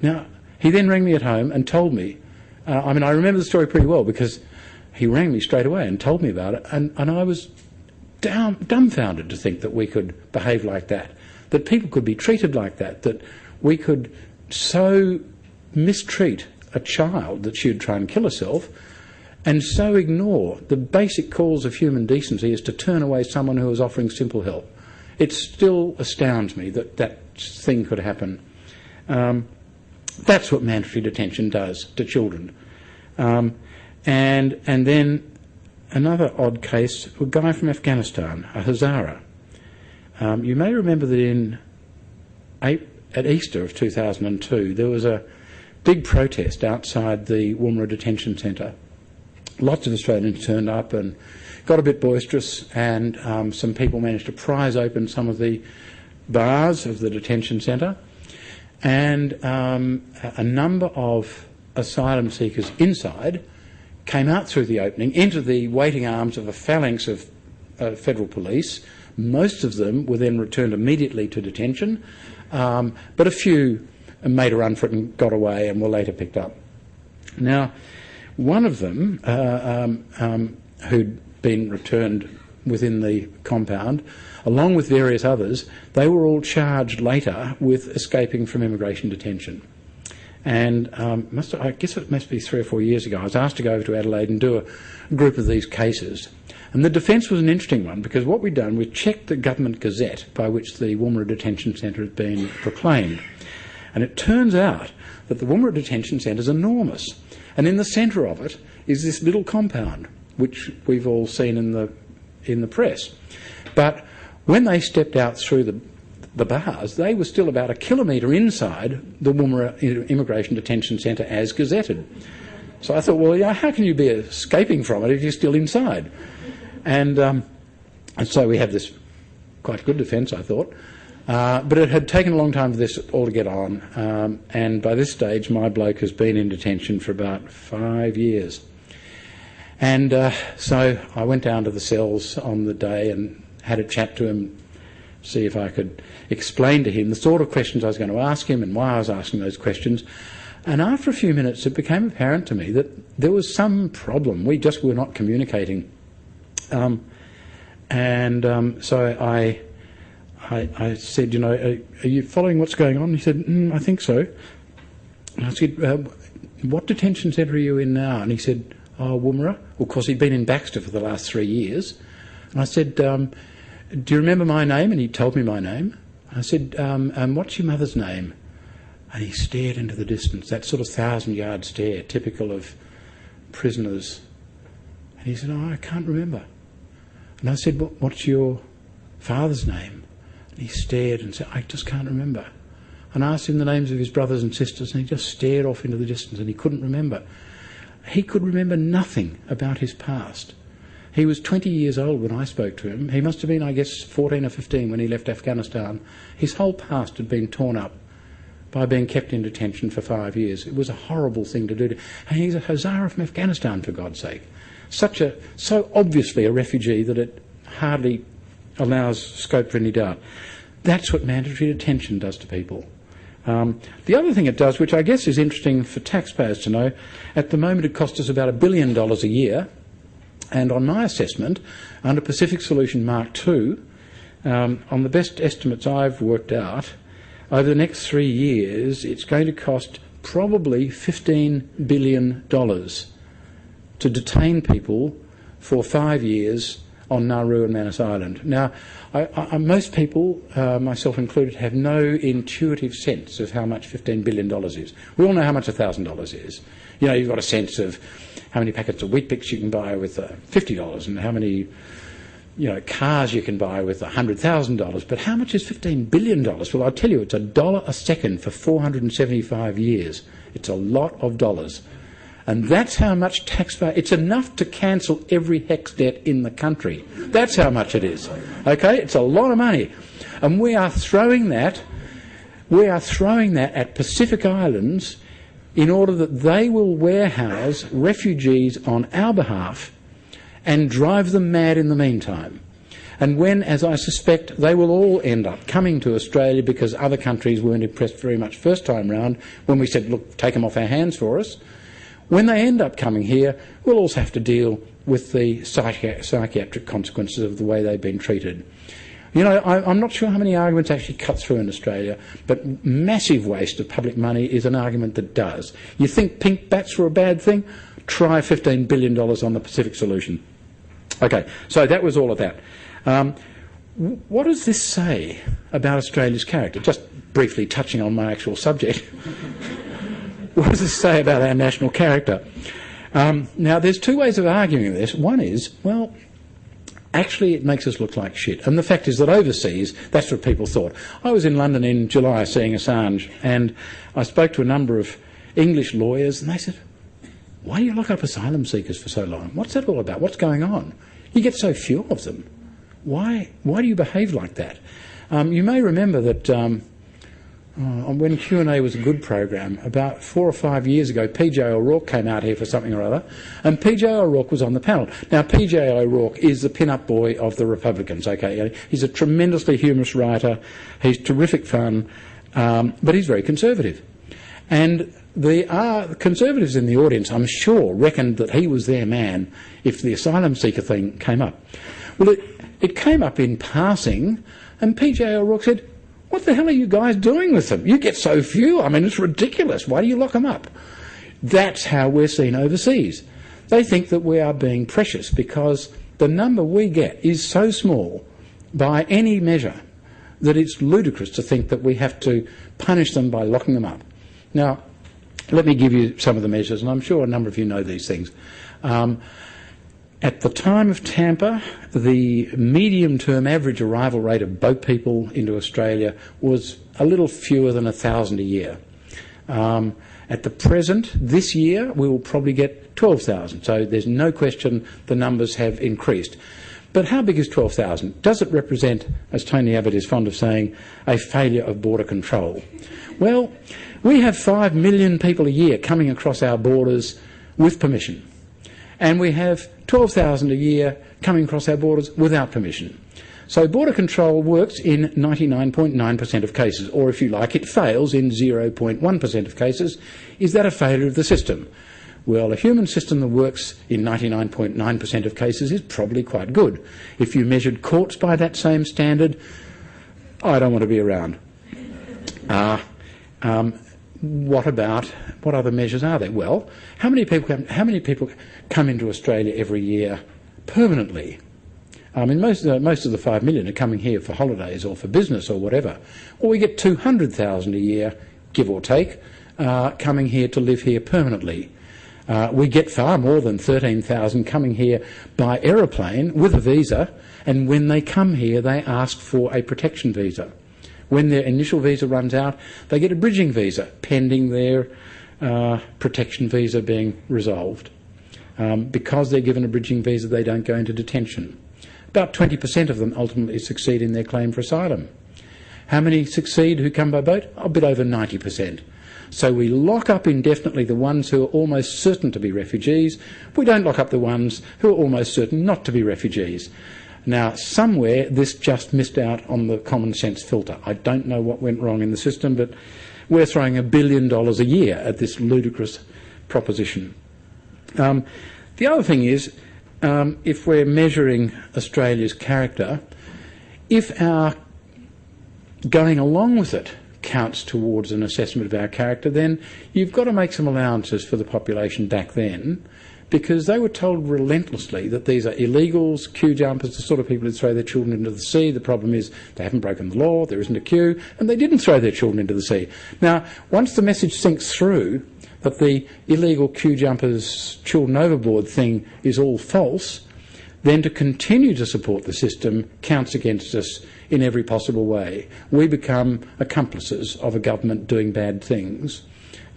Now, he then rang me at home and told me, I remember the story pretty well because he rang me straight away and told me about it, and I was dumbfounded to think that we could behave like that, that people could be treated like that, that we could so mistreat a child that she would try and kill herself and so ignore the basic calls of human decency as to turn away someone who is offering simple help. It still astounds me that that thing could happen. That's what mandatory detention does to children. And then another odd case, a guy from Afghanistan, a Hazara. You may remember that at Easter of 2002, there was a big protest outside the Woomera Detention Centre. Lots of Australians turned up and got a bit boisterous, and some people managed to prise open some of the bars of the detention centre, and a number of asylum seekers inside came out through the opening into the waiting arms of a phalanx of federal police. Most of them were then returned immediately to detention, but a few made a run for it and got away and were later picked up. Now, one of them, who'd been returned within the compound, along with various others, they were all charged later with escaping from immigration detention. And I guess it must be 3 or 4 years ago, I was asked to go over to Adelaide and do a group of these cases. And the defence was an interesting one, because what we'd done, we checked the government gazette by which the Woomera Detention Centre had been proclaimed. And it turns out that the Woomera Detention Centre is enormous. And in the centre of it is this little compound, which we've all seen in the press. But when they stepped out through the bars, they were still about 1 kilometre inside the Woomera Immigration Detention Centre as gazetted. So I thought, well, yeah, how can you be escaping from it if you're still inside? And so we had this quite good defence, I thought. But it had taken a long time for this all to get on. And by this stage, my bloke has been in detention for about 5 years. And so I went down to the cells on the day and had a chat to him, see if I could explain to him the sort of questions I was going to ask him and why I was asking those questions. And after a few minutes, it became apparent to me that there was some problem. We just were not communicating. So I said, you know, are you following what's going on? He said, I think so. And I said, what detention centre are you in now? And he said, Woomera. Well, of course, he'd been in Baxter for the last 3 years. And I said, do you remember my name? And he told me my name. And I said, what's your mother's name? And he stared into the distance, that sort of 1,000-yard stare, typical of prisoners. And he said, I can't remember. And I said, what's your father's name? And he stared and said, I just can't remember. And I asked him the names of his brothers and sisters, and he just stared off into the distance, and he couldn't remember. He could remember nothing about his past. He was 20 years old when I spoke to him. He must have been, I guess, 14 or 15 when he left Afghanistan. His whole past had been torn up by being kept in detention for 5 years. It was a horrible thing to do. And he's a Hazara from Afghanistan, for God's sake. So obviously a refugee that it hardly allows scope for any doubt. That's what mandatory detention does to people. The other thing it does, which I guess is interesting for taxpayers to know, at the moment it costs us about $1 billion a year, and on my assessment, under Pacific Solution Mark II, on the best estimates I've worked out, over the next 3 years it's going to cost probably $15 billion to detain people for 5 years on Nauru and Manus Island. Now, most people, myself included, have no intuitive sense of how much $15 billion is. We all know how much $1,000 is. You know, you've got a sense of how many packets of Weet-Bix you can buy with $50 and how many, cars you can buy with $100,000. But how much is $15 billion? Well, I'll tell you, it's $1 a second for 475 years. It's a lot of dollars. And that's how much taxpayer... It's enough to cancel every HECS debt in the country. That's how much it is. Okay? It's a lot of money. And we are throwing that at Pacific Islands in order that they will warehouse refugees on our behalf and drive them mad in the meantime. And when, as I suspect, they will all end up coming to Australia because other countries weren't impressed very much first time round when we said, look, take them off our hands for us. When they end up coming here, we'll also have to deal with the psychiatric consequences of the way they've been treated. I'm not sure how many arguments actually cut through in Australia, but massive waste of public money is an argument that does. You think pink bats were a bad thing? Try $15 billion on the Pacific Solution. Okay, so that was all of that. What does this say about Australia's character? Just briefly touching on my actual subject. What does this say about our national character? Now, there's two ways of arguing this. One is, well, actually it makes us look like shit. And the fact is that overseas, that's what people thought. I was in London in July seeing Assange, and I spoke to a number of English lawyers, and they said, why do you lock up asylum seekers for so long? What's that all about? What's going on? You get so few of them. Why do you behave like that? You may remember that when Q&A was a good program, about 4 or 5 years ago, PJ O'Rourke came out here for something or other, and PJ O'Rourke was on the panel. Now, PJ O'Rourke is the pin-up boy of the Republicans, okay? He's a tremendously humorous writer. He's terrific fun, but he's very conservative. And the Conservatives in the audience, I'm sure, reckoned that he was their man if the asylum seeker thing came up. Well, it came up in passing, and PJ O'Rourke said, what the hell are you guys doing with them? You get so few. I mean, it's ridiculous. Why do you lock them up? That's how we're seen overseas. They think that we are being precious because the number we get is so small by any measure that it's ludicrous to think that we have to punish them by locking them up. Now, let me give you some of the measures, and I'm sure a number of you know these things. At the time of Tampa, the medium-term average arrival rate of boat people into Australia was a little fewer than 1,000 a year. At the present, this year, we will probably get 12,000. So there's no question the numbers have increased. But how big is 12,000? Does it represent, as Tony Abbott is fond of saying, a failure of border control? Well, we have 5 million people a year coming across our borders with permission. And we have 12,000 a year coming across our borders without permission. So border control works in 99.9% of cases, or if you like, it fails in 0.1% of cases. Is that a failure of the system? Well, a human system that works in 99.9% of cases is probably quite good. If you measured courts by that same standard, I don't want to be around. What other measures are there? Well, how many people come into Australia every year permanently? I mean, most of the 5 million are coming here for holidays or for business or whatever. Or we get 200,000 a year, give or take, coming here to live here permanently. We get far more than 13,000 coming here by aeroplane with a visa, and when they come here, they ask for a protection visa. When their initial visa runs out, they get a bridging visa, pending their protection visa being resolved. Because they're given a bridging visa, they don't go into detention. About 20% of them ultimately succeed in their claim for asylum. How many succeed who come by boat? A bit over 90%. So we lock up indefinitely the ones who are almost certain to be refugees. We don't lock up the ones who are almost certain not to be refugees. Now, somewhere this just missed out on the common sense filter. I don't know what went wrong in the system, but we're throwing $1 billion a year at this ludicrous proposition. The other thing is, if we're measuring Australia's character, if our going along with it counts towards an assessment of our character, then you've got to make some allowances for the population back then, because they were told relentlessly that these are illegals, queue jumpers, the sort of people who throw their children into the sea. The problem is they haven't broken the law, there isn't a queue, and they didn't throw their children into the sea. Now, once the message sinks through that the illegal queue jumpers, children overboard thing is all false, then to continue to support the system counts against us in every possible way. We become accomplices of a government doing bad things.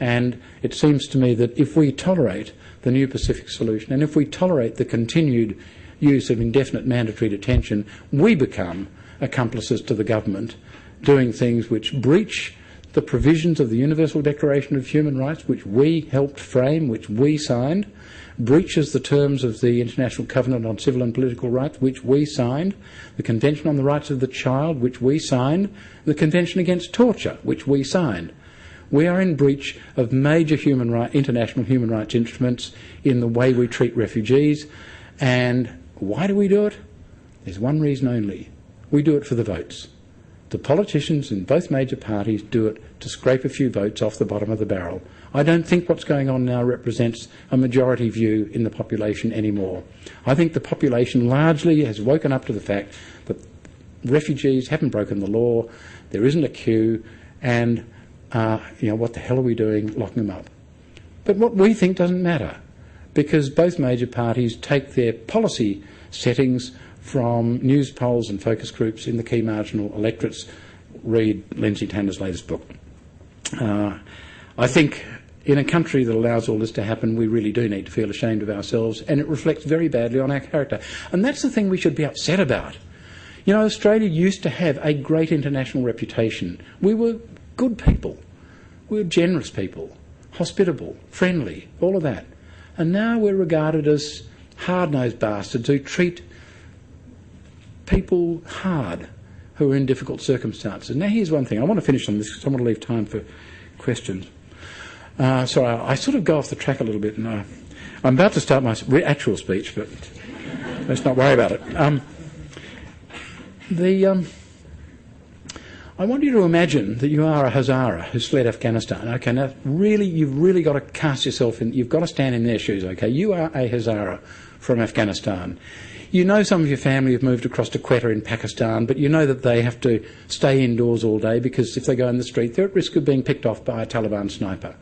And it seems to me that if we tolerate the New Pacific solution, and if we tolerate the continued use of indefinite mandatory detention, we become accomplices to the government doing things which breach the provisions of the Universal Declaration of Human Rights, which we helped frame, which we signed, breaches the terms of the International Covenant on Civil and Political Rights, which we signed, the Convention on the Rights of the Child, which we signed, the Convention Against Torture, which we signed. We are in breach of major international human rights instruments in the way we treat refugees. And why do we do it? There's one reason only. We do it for the votes. The politicians in both major parties do it to scrape a few votes off the bottom of the barrel. I don't think what's going on now represents a majority view in the population anymore. I think the population largely has woken up to the fact that refugees haven't broken the law, there isn't a queue, and what the hell are we doing locking them up? But what we think doesn't matter, because both major parties take their policy settings from news polls and focus groups in the key marginal electorates. Read Lindsay Tanner's latest book. I think In a country that allows all this to happen, we really do need to feel ashamed of ourselves, and it reflects very badly on our character. And that's the thing we should be upset about. You know, Australia used to have a great international reputation. We were good people. We were generous people, hospitable, friendly, all of that. And now we're regarded as hard-nosed bastards who treat people hard who are in difficult circumstances. Now, here's one thing. I want to finish on this because I want to leave time for questions. Sorry, I sort of go off the track a little bit, and I'm about to start my actual speech, but let's not worry about it. I want you to imagine that you are a Hazara who's fled Afghanistan. Okay, now you've really got to cast yourself in. You've got to stand in their shoes. Okay, you are a Hazara from Afghanistan. You know some of your family have moved across to Quetta in Pakistan, but you know that they have to stay indoors all day because if they go in the street, they're at risk of being picked off by a Taliban sniper.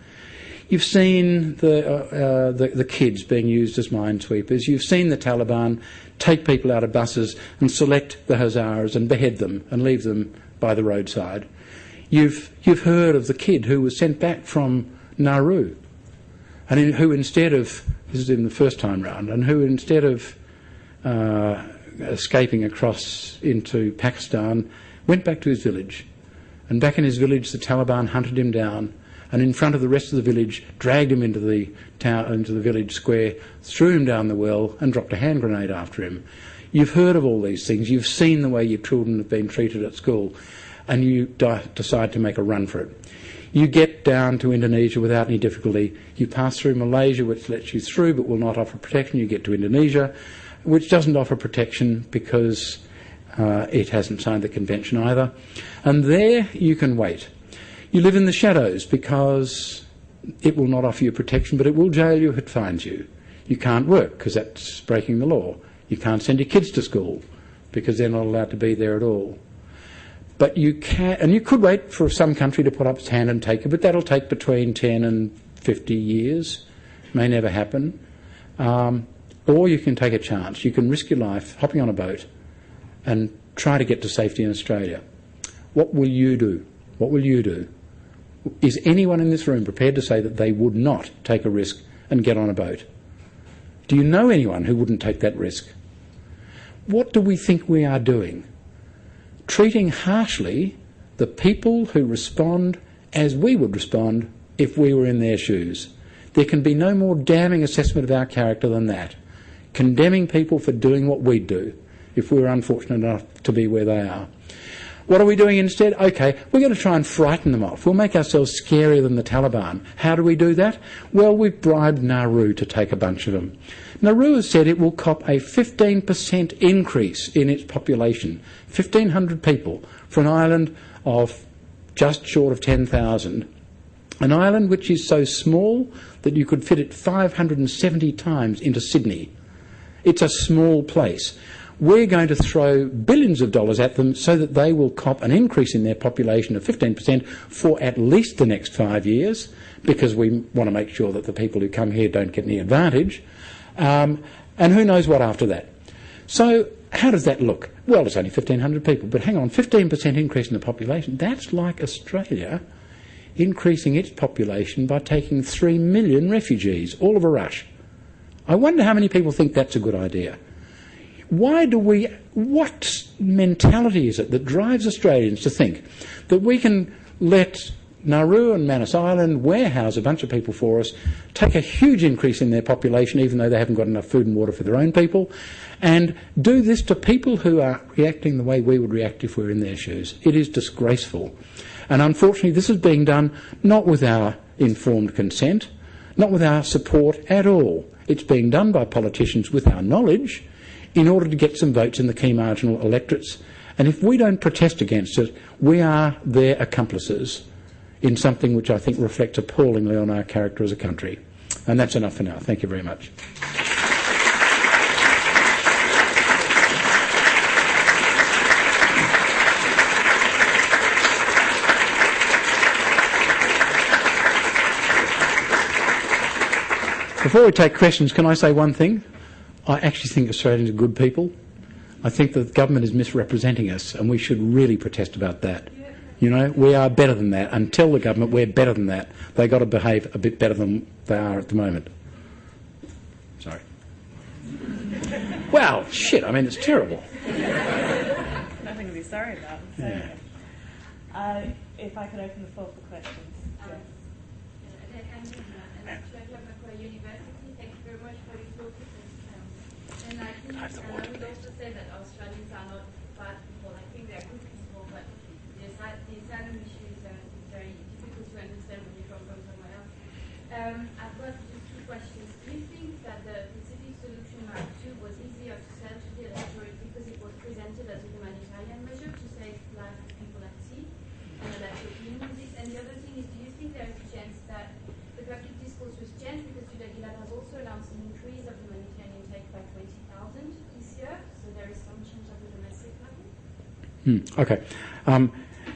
You've seen the kids being used as minesweepers. You've seen the Taliban take people out of buses and select the Hazaras and behead them and leave them by the roadside. You've heard of the kid who was sent back from Nauru, and who instead of, this is in the first time round, and who instead of escaping across into Pakistan, went back to his village. And back in his village, the Taliban hunted him down, and in front of the rest of the village, dragged him into the town, into the village square, threw him down the well, and dropped a hand grenade after him. You've heard of all these things. You've seen the way your children have been treated at school, and you decide to make a run for it. You get down to Indonesia without any difficulty. You pass through Malaysia, which lets you through but will not offer protection. You get to Indonesia, which doesn't offer protection because it hasn't signed the convention either. And there you can wait. You live in the shadows because it will not offer you protection, but it will jail you if it finds you. You can't work because that's breaking the law. You can't send your kids to school because they're not allowed to be there at all. But you can, and you could wait for some country to put up its hand and take it, but that'll take between 10 and 50 years. May never happen. Or you can take a chance. You can risk your life hopping on a boat and try to get to safety in Australia. What will you do? What will you do? Is anyone in this room prepared to say that they would not take a risk and get on a boat? Do you know anyone who wouldn't take that risk? What do we think we are doing? Treating harshly the people who respond as we would respond if we were in their shoes. There can be no more damning assessment of our character than that. Condemning people for doing what we'd do if we were unfortunate enough to be where they are. What are we doing instead? Okay, we're going to try and frighten them off. We'll make ourselves scarier than the Taliban. How do we do that? Well, we've bribed Nauru to take a bunch of them. Nauru has said it will cop a 15% increase in its population, 1,500 people, for an island of just short of 10,000. An island which is so small that you could fit it 570 times into Sydney. It's a small place. We're going to throw billions of dollars at them so that they will cop an increase in their population of 15% for at least the next 5 years, because we want to make sure that the people who come here don't get any advantage. And who knows what after that. So how does that look? Well, it's only 1,500 people, but hang on, 15% increase in the population, that's like Australia increasing its population by taking 3 million refugees, all of a rush. I wonder how many people think that's a good idea. What mentality is it that drives Australians to think that we can let Nauru and Manus Island warehouse a bunch of people for us, take a huge increase in their population even though they haven't got enough food and water for their own people, and do this to people who are reacting the way we would react if we were in their shoes? It is disgraceful. And unfortunately this is being done not with our informed consent, not with our support at all. It's being done by politicians with our knowledge in order to get some votes in the key marginal electorates. And if we don't protest against it, we are their accomplices in something which I think reflects appallingly on our character as a country. And that's enough for now. Thank you very much. Before we take questions, can I say one thing? I actually think Australians are good people. I think that the government is misrepresenting us, and we should really protest about that. You know, we are better than that. And tell the government we're better than that. They've got to behave a bit better than they are at the moment. Sorry. Well, shit, I mean, it's terrible. Nothing to be sorry about. So, yeah. If I could open the floor for questions. Yes. And Macquarie University, thank you very much for your talk. And I think, I would also say that Australians are not bad people. I think they're good people, but the asylum issue is very difficult to understand when you come from somewhere else. I've got just two questions. Do you think that the Pacific Solution Mark II was easier to sell to the electorate because it was presented as a humanitarian measure to save lives of people at sea? And I'd like your opinion on this. And the other thing is, do you think there is a chance that the public discourse was changed because Julian Burnside has also announced an increase of humanitarian intake by 20,000 this year, so there is some change of the domestic level? Okay.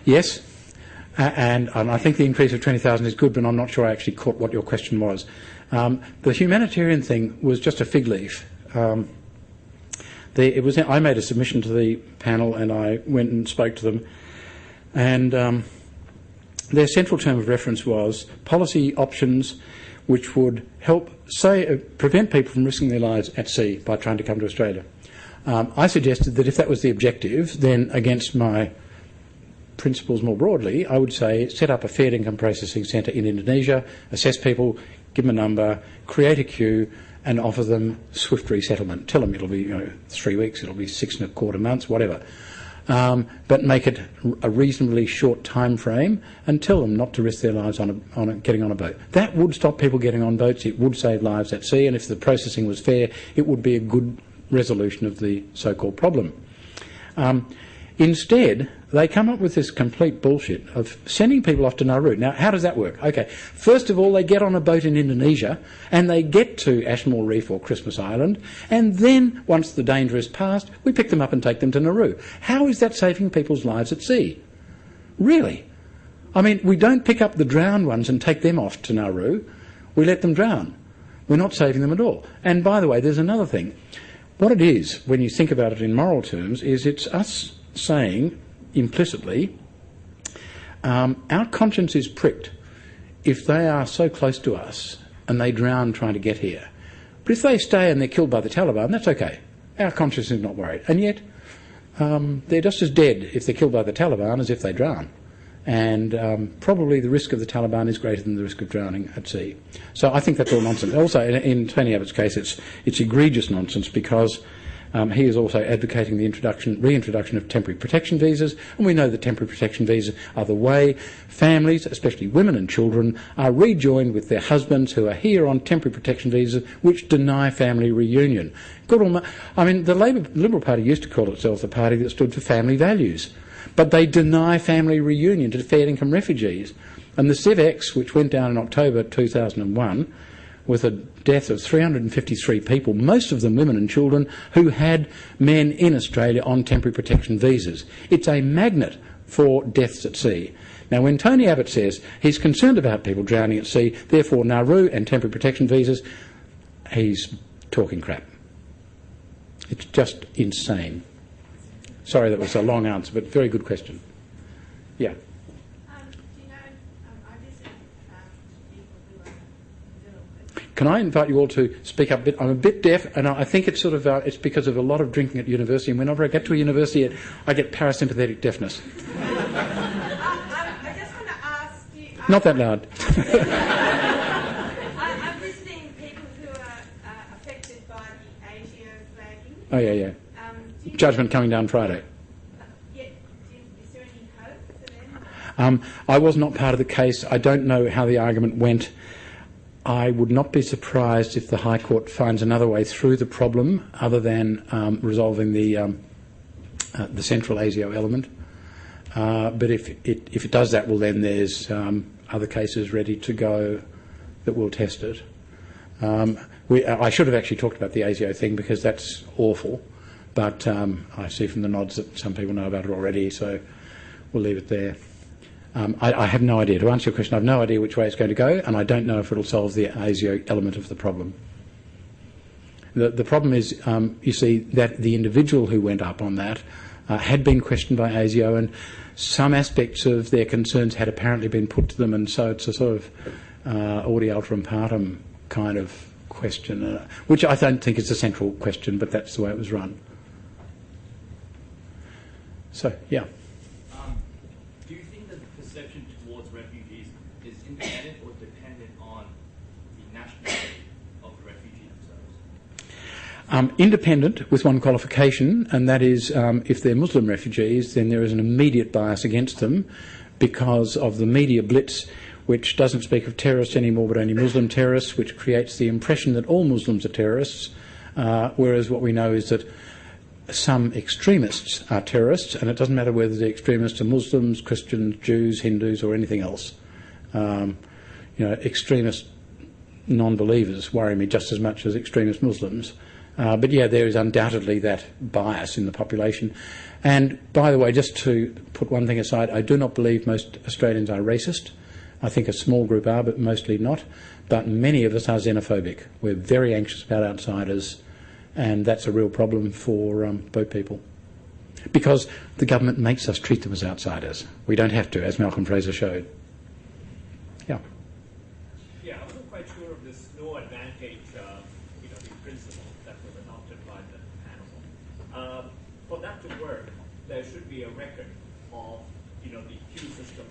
Yes, and I think the increase of 20,000 is good, but I'm not sure I actually caught what your question was. The humanitarian thing was just a fig leaf. I made a submission to the panel and I went and spoke to them, and their central term of reference was policy options which would help, prevent people from risking their lives at sea by trying to come to Australia. I suggested that if that was the objective, then against my principles more broadly, I would say set up a fair income processing centre in Indonesia, assess people, give them a number, create a queue and offer them swift resettlement. Tell them it'll be 3 weeks, it'll be 6.25 months, whatever. But make it a reasonably short time frame and tell them not to risk their lives getting on a boat. That would stop people getting on boats, it would save lives at sea, and if the processing was fair, it would be a good resolution of the so-called problem. Instead, they come up with this complete bullshit of sending people off to Nauru. Now, how does that work? Okay, first of all, they get on a boat in Indonesia and they get to Ashmore Reef or Christmas Island, and then, once the danger is past, we pick them up and take them to Nauru. How is that saving people's lives at sea? Really? I mean, we don't pick up the drowned ones and take them off to Nauru. We let them drown. We're not saving them at all. And by the way, there's another thing. What it is, when you think about it in moral terms, is it's us saying implicitly our conscience is pricked if they are so close to us and they drown trying to get here. But if they stay and they're killed by the Taliban, that's okay. Our conscience is not worried. And yet they're just as dead if they're killed by the Taliban as if they drown. And probably the risk of the Taliban is greater than the risk of drowning at sea. So I think that's all nonsense. Also, in Tony Abbott's case, it's egregious nonsense because he is also advocating the reintroduction of temporary protection visas, and we know that temporary protection visas are the way families, especially women and children, are rejoined with their husbands who are here on temporary protection visas which deny family reunion. I mean, the Liberal Party used to call itself the party that stood for family values, but they deny family reunion to fair income refugees. And the CivX, which went down in October 2001, with a death of 353 people, most of them women and children, who had men in Australia on temporary protection visas. It's a magnet for deaths at sea. Now, when Tony Abbott says he's concerned about people drowning at sea, therefore Nauru and temporary protection visas, he's talking crap. It's just insane. Sorry that was a long answer, but very good question. Yeah. Can I invite you all to speak up a bit? I'm a bit deaf, and I think it's it's because of a lot of drinking at university. And whenever I get to a university, I get parasympathetic deafness. I just want to ask you... Not that loud. I'm visiting people who are affected by the ASIO flagging. Oh, yeah. Judgment coming down Friday. Is there any hope for them? I was not part of the case. I don't know how the argument went. I would not be surprised if the High Court finds another way through the problem other than resolving the central ASIO element. But if it does that, well, then there's other cases ready to go that will test it. I should have actually talked about the ASIO thing because that's awful, but I see from the nods that some people know about it already, so we'll leave it there. I have no idea. To answer your question, I have no idea which way it's going to go, and I don't know if it will solve the ASIO element of the problem. The problem is, you see, that the individual who went up on that had been questioned by ASIO, and some aspects of their concerns had apparently been put to them, and so it's a sort of audi alteram partem kind of question, which I don't think is a central question, but that's the way it was run. So, yeah. Do you think that the perception towards refugees is independent or dependent on the nationality of the refugee themselves? Independent with one qualification, and that is if they're Muslim refugees, then there is an immediate bias against them because of the media blitz, which doesn't speak of terrorists anymore but only Muslim terrorists, which creates the impression that all Muslims are terrorists, whereas what we know is that some extremists are terrorists, and it doesn't matter whether the extremists are Muslims, Christians, Jews, Hindus or anything else. Extremist non-believers worry me just as much as extremist Muslims. But yeah, there is undoubtedly that bias in the population. And by the way, just to put one thing aside, I do not believe most Australians are racist. I think a small group are, but mostly not. But many of us are xenophobic. We're very anxious about outsiders, and that's a real problem for boat people. Because the government makes us treat them as outsiders. We don't have to, as Malcolm Fraser showed. Yeah. Yeah, I wasn't quite sure of this no advantage, the principle that was adopted by the panel. For that to work, there should be a record of, the queue system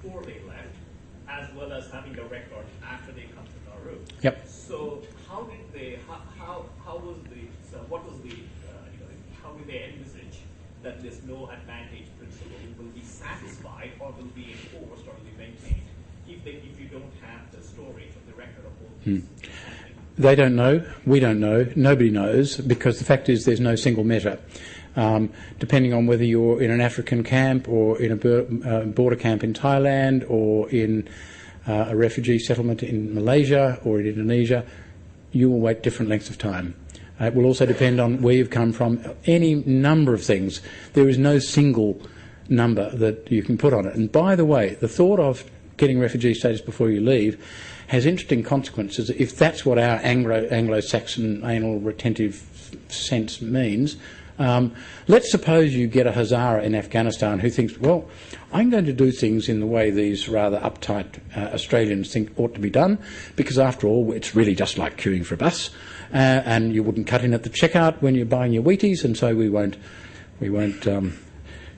before they left, as well as having the record after they come to Nauru. Yep. So how did they? How did they envisage that this no advantage principle will be satisfied, or will be enforced, or will be maintained if you don't have the storage of the record of all these? They don't know. We don't know. Nobody knows, because the fact is there's no single measure. Depending on whether you're in an African camp or in a border camp in Thailand or in a refugee settlement in Malaysia or in Indonesia, you will wait different lengths of time. It will also depend on where you've come from, any number of things. There is no single number that you can put on it. And by the way, the thought of getting refugee status before you leave has interesting consequences. If that's what our Anglo-Saxon anal retentive sense means, let's suppose you get a Hazara in Afghanistan who thinks, well, I'm going to do things in the way these rather uptight Australians think ought to be done, because after all, it's really just like queuing for a bus, and you wouldn't cut in at the checkout when you're buying your Wheaties, and so we won't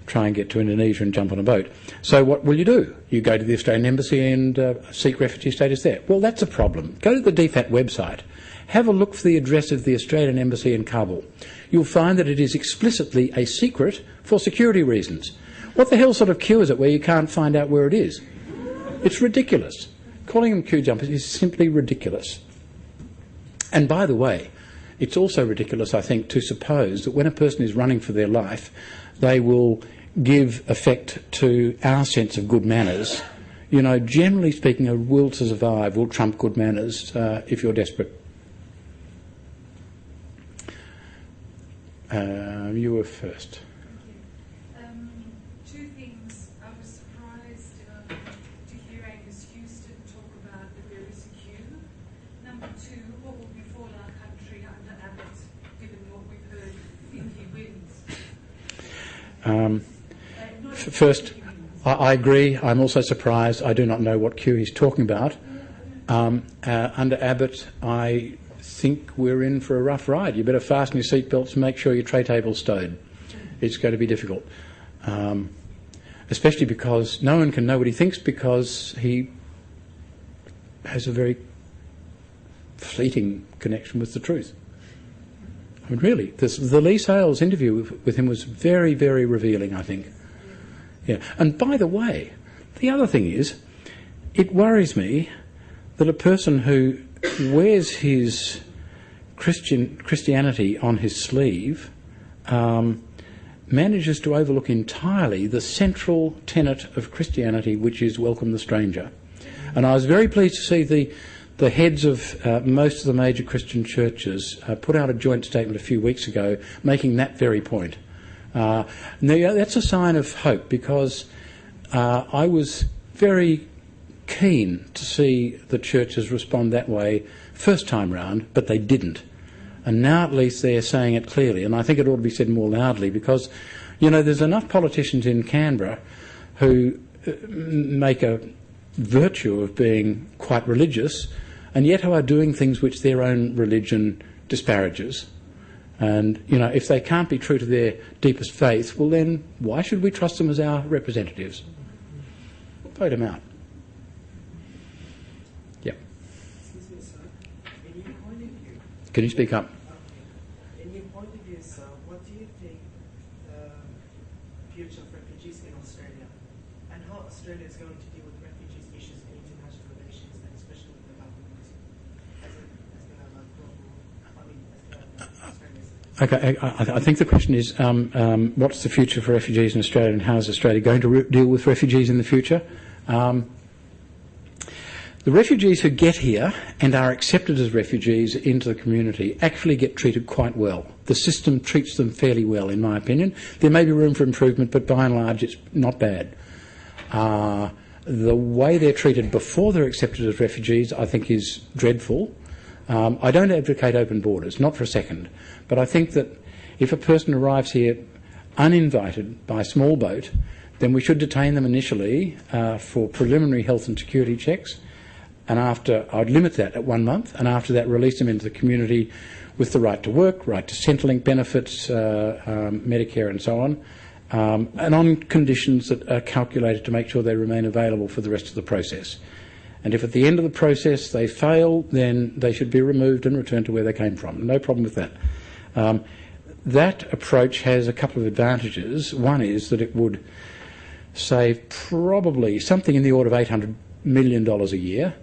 try and get to Indonesia and jump on a boat. So what will you do? You go to the Australian Embassy and seek refugee status there. Well, that's a problem. Go to the DFAT website. Have a look for the address of the Australian Embassy in Kabul. You'll find that it is explicitly a secret for security reasons. What the hell sort of queue is it where you can't find out where it is? It's ridiculous. Calling them queue jumpers is simply ridiculous. And by the way, it's also ridiculous, I think, to suppose that when a person is running for their life, they will give effect to our sense of good manners. Generally speaking, a will to survive will trump good manners if you're desperate. You were first. Two things. I was surprised to hear Angus Houston talk about the barrister queue. Number two, what will befall our country under Abbott, given what we've heard if he wins? First, I agree. I'm also surprised. I do not know what queue he's talking about. Under Abbott, I think we're in for a rough ride. You better fasten your seatbelts and make sure your tray table's stowed. It's going to be difficult, especially because no one can know what he thinks, because he has a very fleeting connection with the truth. I mean, really, the Lee Sales interview with him was very, very revealing, I think. Yeah. And by the way, the other thing is, it worries me that a person who wears his Christianity on his sleeve manages to overlook entirely the central tenet of Christianity, which is welcome the stranger. And I was very pleased to see the heads of most of the major Christian churches put out a joint statement a few weeks ago making that very point. Now, that's a sign of hope, because I was very keen to see the churches respond that way first time round, but they didn't. And now at least they're saying it clearly, and I think it ought to be said more loudly, because You know, there's enough politicians in Canberra who make a virtue of being quite religious, and yet who are doing things which their own religion disparages. And, you know, if they can't be true to their deepest faith, well then, why should we trust them as our representatives? Vote them out. Yep. Excuse me, sir. In your point of view... Can you speak up? In your point of view, sir, what do you think the future of refugees in Australia, and how Australia is going to deal with refugees issues in international relations, and especially with the government, as they are like global, Okay, I think the question is, what's the future for refugees in Australia, and how is Australia going to deal with refugees in the future? The refugees who get here and are accepted as refugees into the community actually get treated quite well. The system treats them fairly well, in my opinion. There may be room for improvement, but by and large it's not bad. The way they're treated before they're accepted as refugees, I think, is dreadful. I don't advocate open borders, not for a second, but I think that if a person arrives here uninvited by a small boat, then we should detain them initially for preliminary health and security checks, and I'd limit that at 1 month, and after that release them into the community with the right to work, right to Centrelink benefits, Medicare and so on, and on conditions that are calculated to make sure they remain available for the rest of the process. And if at the end of the process they fail, then they should be removed and returned to where they came from. No problem with that. That approach has a couple of advantages. One is that it would save probably something in the order of $800 million a year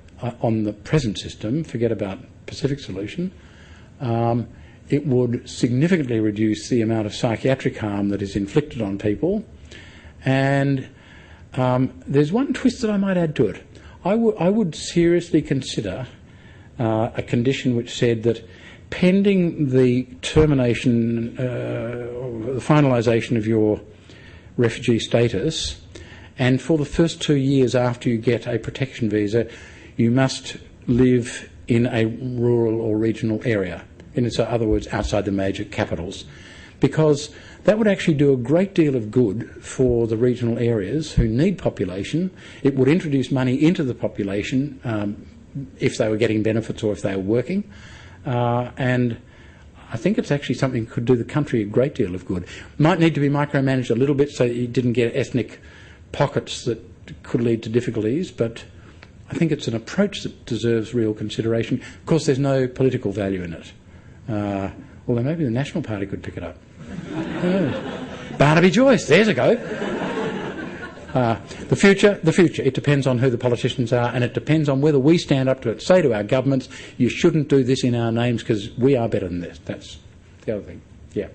on the present system. Forget about Pacific Solution. It would significantly reduce the amount of psychiatric harm that is inflicted on people. And there's one twist that I might add to it. I would seriously consider a condition which said that pending the termination, or the finalisation of your refugee status, and for the first 2 years after you get a protection visa, you must live in a rural or regional area, in other words, outside the major capitals, because that would actually do a great deal of good for the regional areas who need population. It would introduce money into the population if they were getting benefits or if they were working. And I think it's actually something that could do the country a great deal of good. Might need to be micromanaged a little bit so that you didn't get ethnic pockets that could lead to difficulties, but I think it's an approach that deserves real consideration. Of course, there's no political value in it, although maybe the National Party could pick it up. Barnaby Joyce, there's a go. The future, it depends on who the politicians are, and it depends on whether we stand up to it. Say to our governments, you shouldn't do this in our names because we are better than this. That's the other thing. Yeah.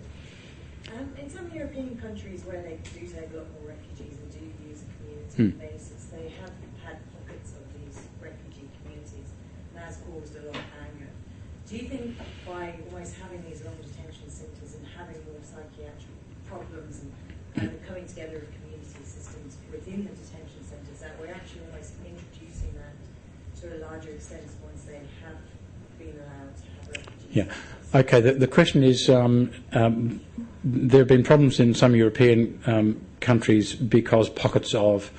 In some European countries where they do take a lot more refugees and do use a community basis, they have had pockets of these refugee communities, and that's caused a lot of anger. Do you think by almost having these long detention centres and having more psychiatric problems and coming together of community systems within the detention centres, that we're actually almost introducing that to a larger extent once they have been allowed to have refugees? Yeah. Okay, the question is, there have been problems in some European countries because pockets of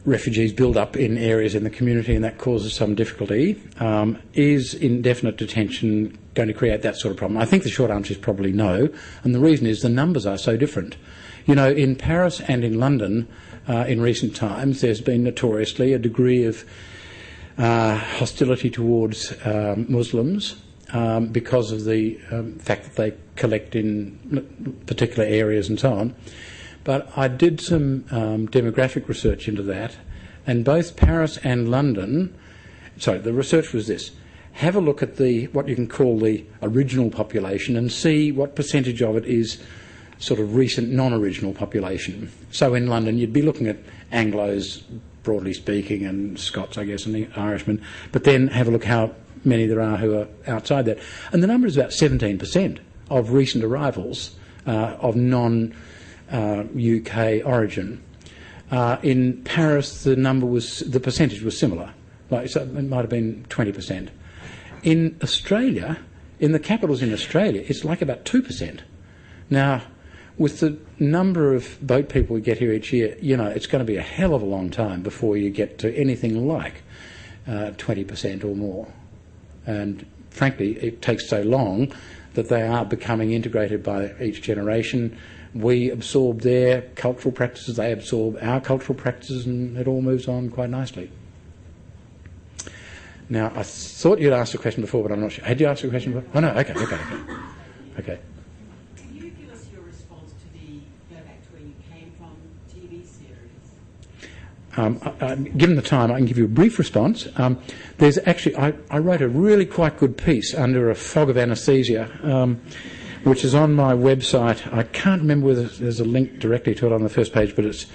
refugees build up in areas in the community, and that causes some difficulty. Is indefinite detention going to create that sort of problem? I think the short answer is probably no, and the reason is the numbers are so different. You know, in Paris and in London in recent times, there's been notoriously a degree of hostility towards Muslims because of the fact that they collect in particular areas and so on. But I did some demographic research into that, and both Paris and London, the research was this: have a look at what you can call the original population and see what percentage of it is sort of recent non-original population. So in London you'd be looking at Anglos, broadly speaking, and Scots, I guess, and the Irishmen, but then have a look how many there are who are outside that. And the number is about 17% of recent arrivals of non-UK origin. In Paris the percentage was similar, so it might have been 20%. In Australia, in the capitals in Australia, it's like about 2%. Now, with the number of boat people we get here each year, it's going to be a hell of a long time before you get to anything like 20% or more. And frankly, it takes so long that they are becoming integrated by each generation. We absorb their cultural practices, they absorb our cultural practices, and it all moves on quite nicely. Now, I thought you'd asked a question before, but I'm not sure. Had you asked a question before? Oh, no, okay. Can you give us your response to the Go Back to Where You Came From TV series? Given the time, I can give you a brief response. There's actually, I wrote a really quite good piece under a fog of anaesthesia, which is on my website. I can't remember whether there's a link directly to it on the first page, but it's,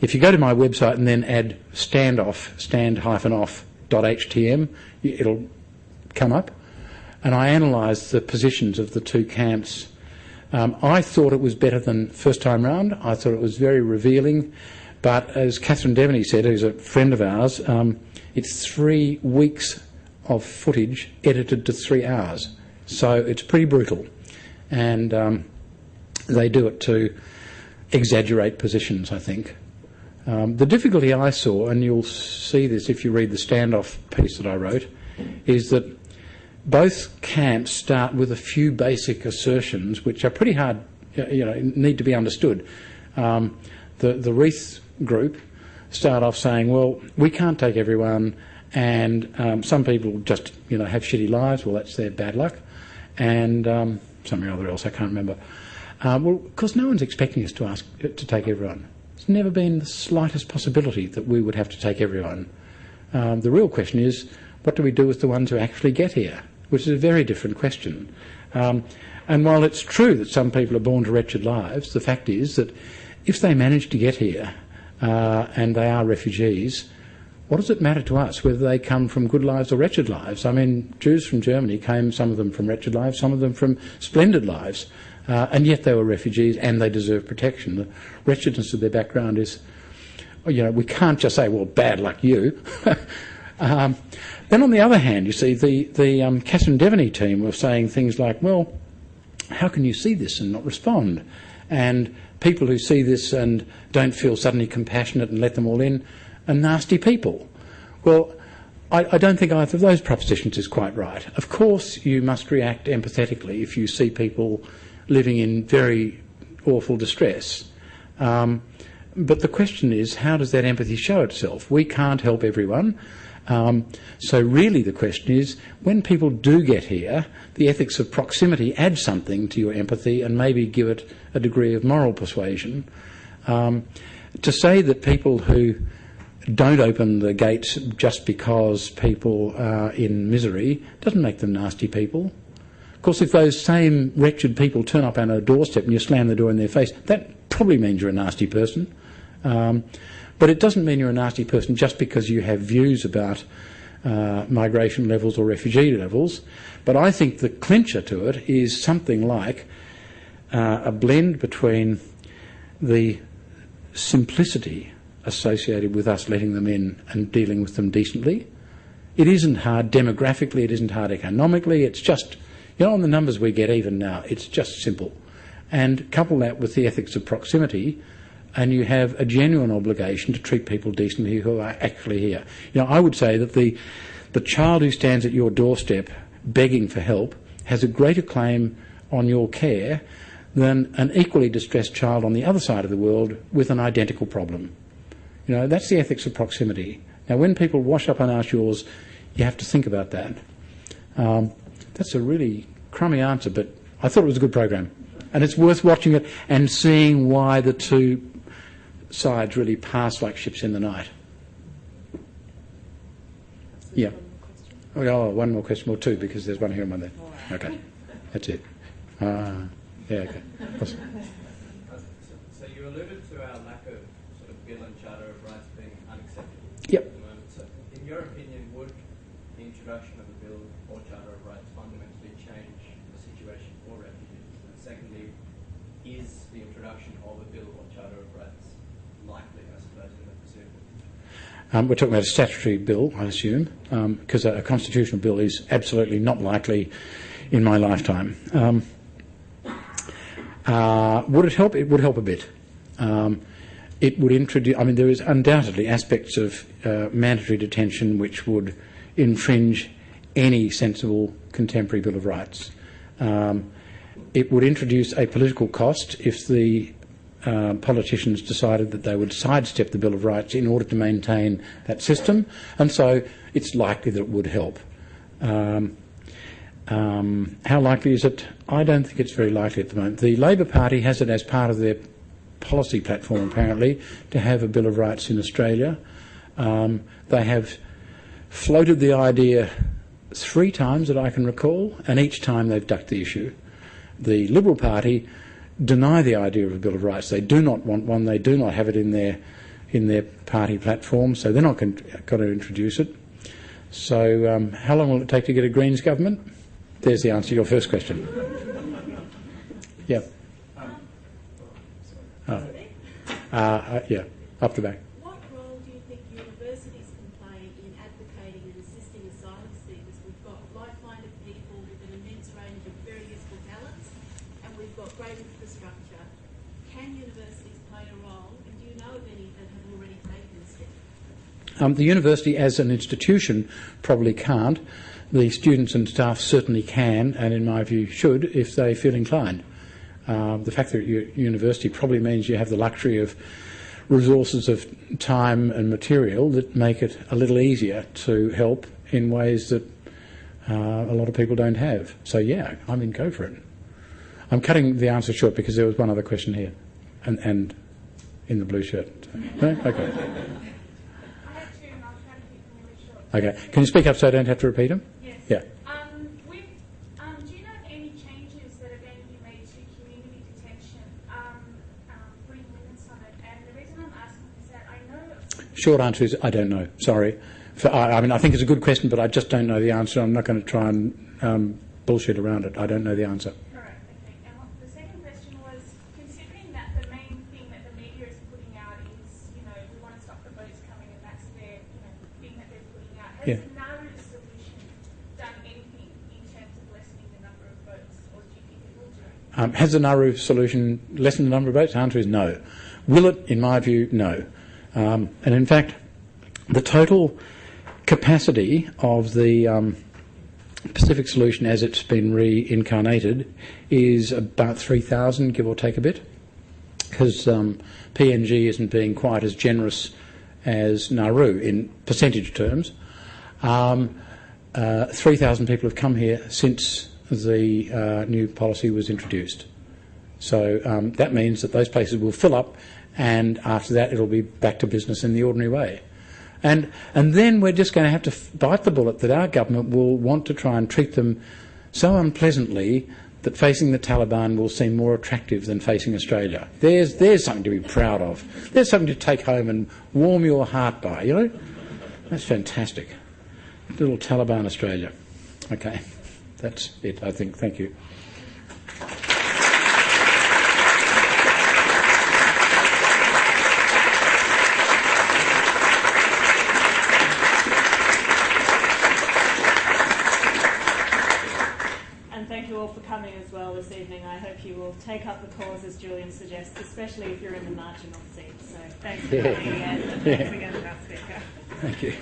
if you go to my website and then add stand-off.htm, it'll come up. And I analysed the positions of the two camps. I thought it was better than first time round. I thought it was very revealing. But as Catherine Devaney said, who's a friend of ours, it's 3 weeks of footage edited to 3 hours. So it's pretty brutal. And they do it to exaggerate positions, I think. The difficulty I saw, and you'll see this if you read the standoff piece that I wrote, is that both camps start with a few basic assertions which are pretty hard, need to be understood. The Reith group start off saying, well, we can't take everyone, and some people just, have shitty lives. Well, that's their bad luck. And something or other else, I can't remember. Well, of course, no one's expecting us to take everyone. There's never been the slightest possibility that we would have to take everyone. The real question is, what do we do with the ones who actually get here? Which is a very different question. And while it's true that some people are born to wretched lives, the fact is that if they manage to get here and they are refugees, what does it matter to us whether they come from good lives or wretched lives? I mean, Jews from Germany came, some of them from wretched lives, some of them from splendid lives, and yet they were refugees and they deserve protection. The wretchedness of their background is, we can't just say, well, bad luck you. Then on the other hand, you see, the Catherine Devaney team were saying things like, well, how can you see this and not respond? And people who see this and don't feel suddenly compassionate and let them all in are nasty people. Well, I don't think either of those propositions is quite right. Of course, you must react empathetically if you see people living in very awful distress. But the question is, how does that empathy show itself? We can't help everyone. So really the question is, when people do get here, the ethics of proximity add something to your empathy and maybe give it a degree of moral persuasion. To say that people who don't open the gates just because people are in misery doesn't make them nasty people. Of course, if those same wretched people turn up on a doorstep and you slam the door in their face, that probably means you're a nasty person. But it doesn't mean you're a nasty person just because you have views about migration levels or refugee levels. But I think the clincher to it is something like a blend between the simplicity associated with us letting them in and dealing with them decently. It isn't hard demographically, it isn't hard economically, it's just, on the numbers we get even now, it's just simple. And couple that with the ethics of proximity, and you have a genuine obligation to treat people decently who are actually here. I would say that the child who stands at your doorstep begging for help has a greater claim on your care than an equally distressed child on the other side of the world with an identical problem. That's the ethics of proximity. Now, when people wash up on our shores, you have to think about that. That's a really crummy answer, but I thought it was a good program. And it's worth watching it and seeing why the two sides really pass like ships in the night. Yeah. One more question, or two, because there's one here and one there. Okay, that's it. Yeah, okay. Awesome. So you alluded to our lack of sort of bill and charter of rights being unacceptable Yep. at the moment. So in your opinion, would the introduction of a bill or charter of rights fundamentally change the situation for refugees? And secondly, is the introduction of a bill or charter of rights likely, I suppose, in the foreseeable? We're talking about a statutory bill, I assume, because a constitutional bill is absolutely not likely in my lifetime. Would it help? It would help a bit. It would introduce, I mean, there is undoubtedly aspects of mandatory detention which would infringe any sensible contemporary Bill of Rights. It would introduce a political cost if the politicians decided that they would sidestep the Bill of Rights in order to maintain that system, and so it's likely that it would help. How likely is it? I don't think it's very likely at the moment. The Labor Party has it as part of their policy platform, apparently, to have a Bill of Rights in Australia. They have floated the idea 3 times that I can recall, and each time they've ducked the issue. The Liberal Party deny the idea of a Bill of Rights. They do not want one. They do not have it in their party platform, so they're not going to introduce it. So how long will it take to get a Greens government? There's the answer to your first question. Yeah. Yeah, up the back. What role do you think universities can play in advocating and assisting asylum seekers? We've got like-minded people with an immense range of very useful talents, and we've got great infrastructure. Can universities play a role, and do you know of any that have already taken a step? The university as an institution probably can't. The students and staff certainly can, and in my view should, if they feel inclined. The fact that you're at university probably means you have the luxury of resources of time and material that make it a little easier to help in ways that a lot of people don't have. So yeah, I mean, go for it. I'm cutting the answer short because there was one other question here, and in the blue shirt. No? Okay. I have 2 and I'll try to keep them really short. Okay. Can you speak up so I don't have to repeat them? Yes. Yeah. Do you know of any changes that are going to be made to community detention, putting limits on it? And the reason I'm asking is that I know... Short answer is I don't know. Sorry. I mean, I think it's a good question, but I just don't know the answer. I'm not going to try and bullshit around it. I don't know the answer. Correct. Okay. And the second question was, considering that the main thing that the media is putting out is, we want to stop the boats coming, and that's their, thing that they're putting out. Has the Nauru solution done anything in terms of lessening the number of boats, or do you think it will do? Has the Nauru solution lessened the number of boats? The answer is no. Will it? In my view, no. And in fact, the total capacity of the Pacific solution as it's been reincarnated is about 3,000, give or take a bit, because PNG isn't being quite as generous as Nauru in percentage terms. 3,000 people have come here since the new policy was introduced. So that means that those places will fill up, and after that it'll be back to business in the ordinary way. And then we're just going to have to bite the bullet that our government will want to try and treat them so unpleasantly that facing the Taliban will seem more attractive than facing Australia. There's something to be proud of. There's something to take home and warm your heart by, That's fantastic. Little Taliban Australia. Okay, that's it, I think. Thank you. For coming as well this evening. I hope you will take up the cause as Julian suggests, especially if you're in the marginal seat. So thanks for coming again. Thanks again, Speaker. Thank you.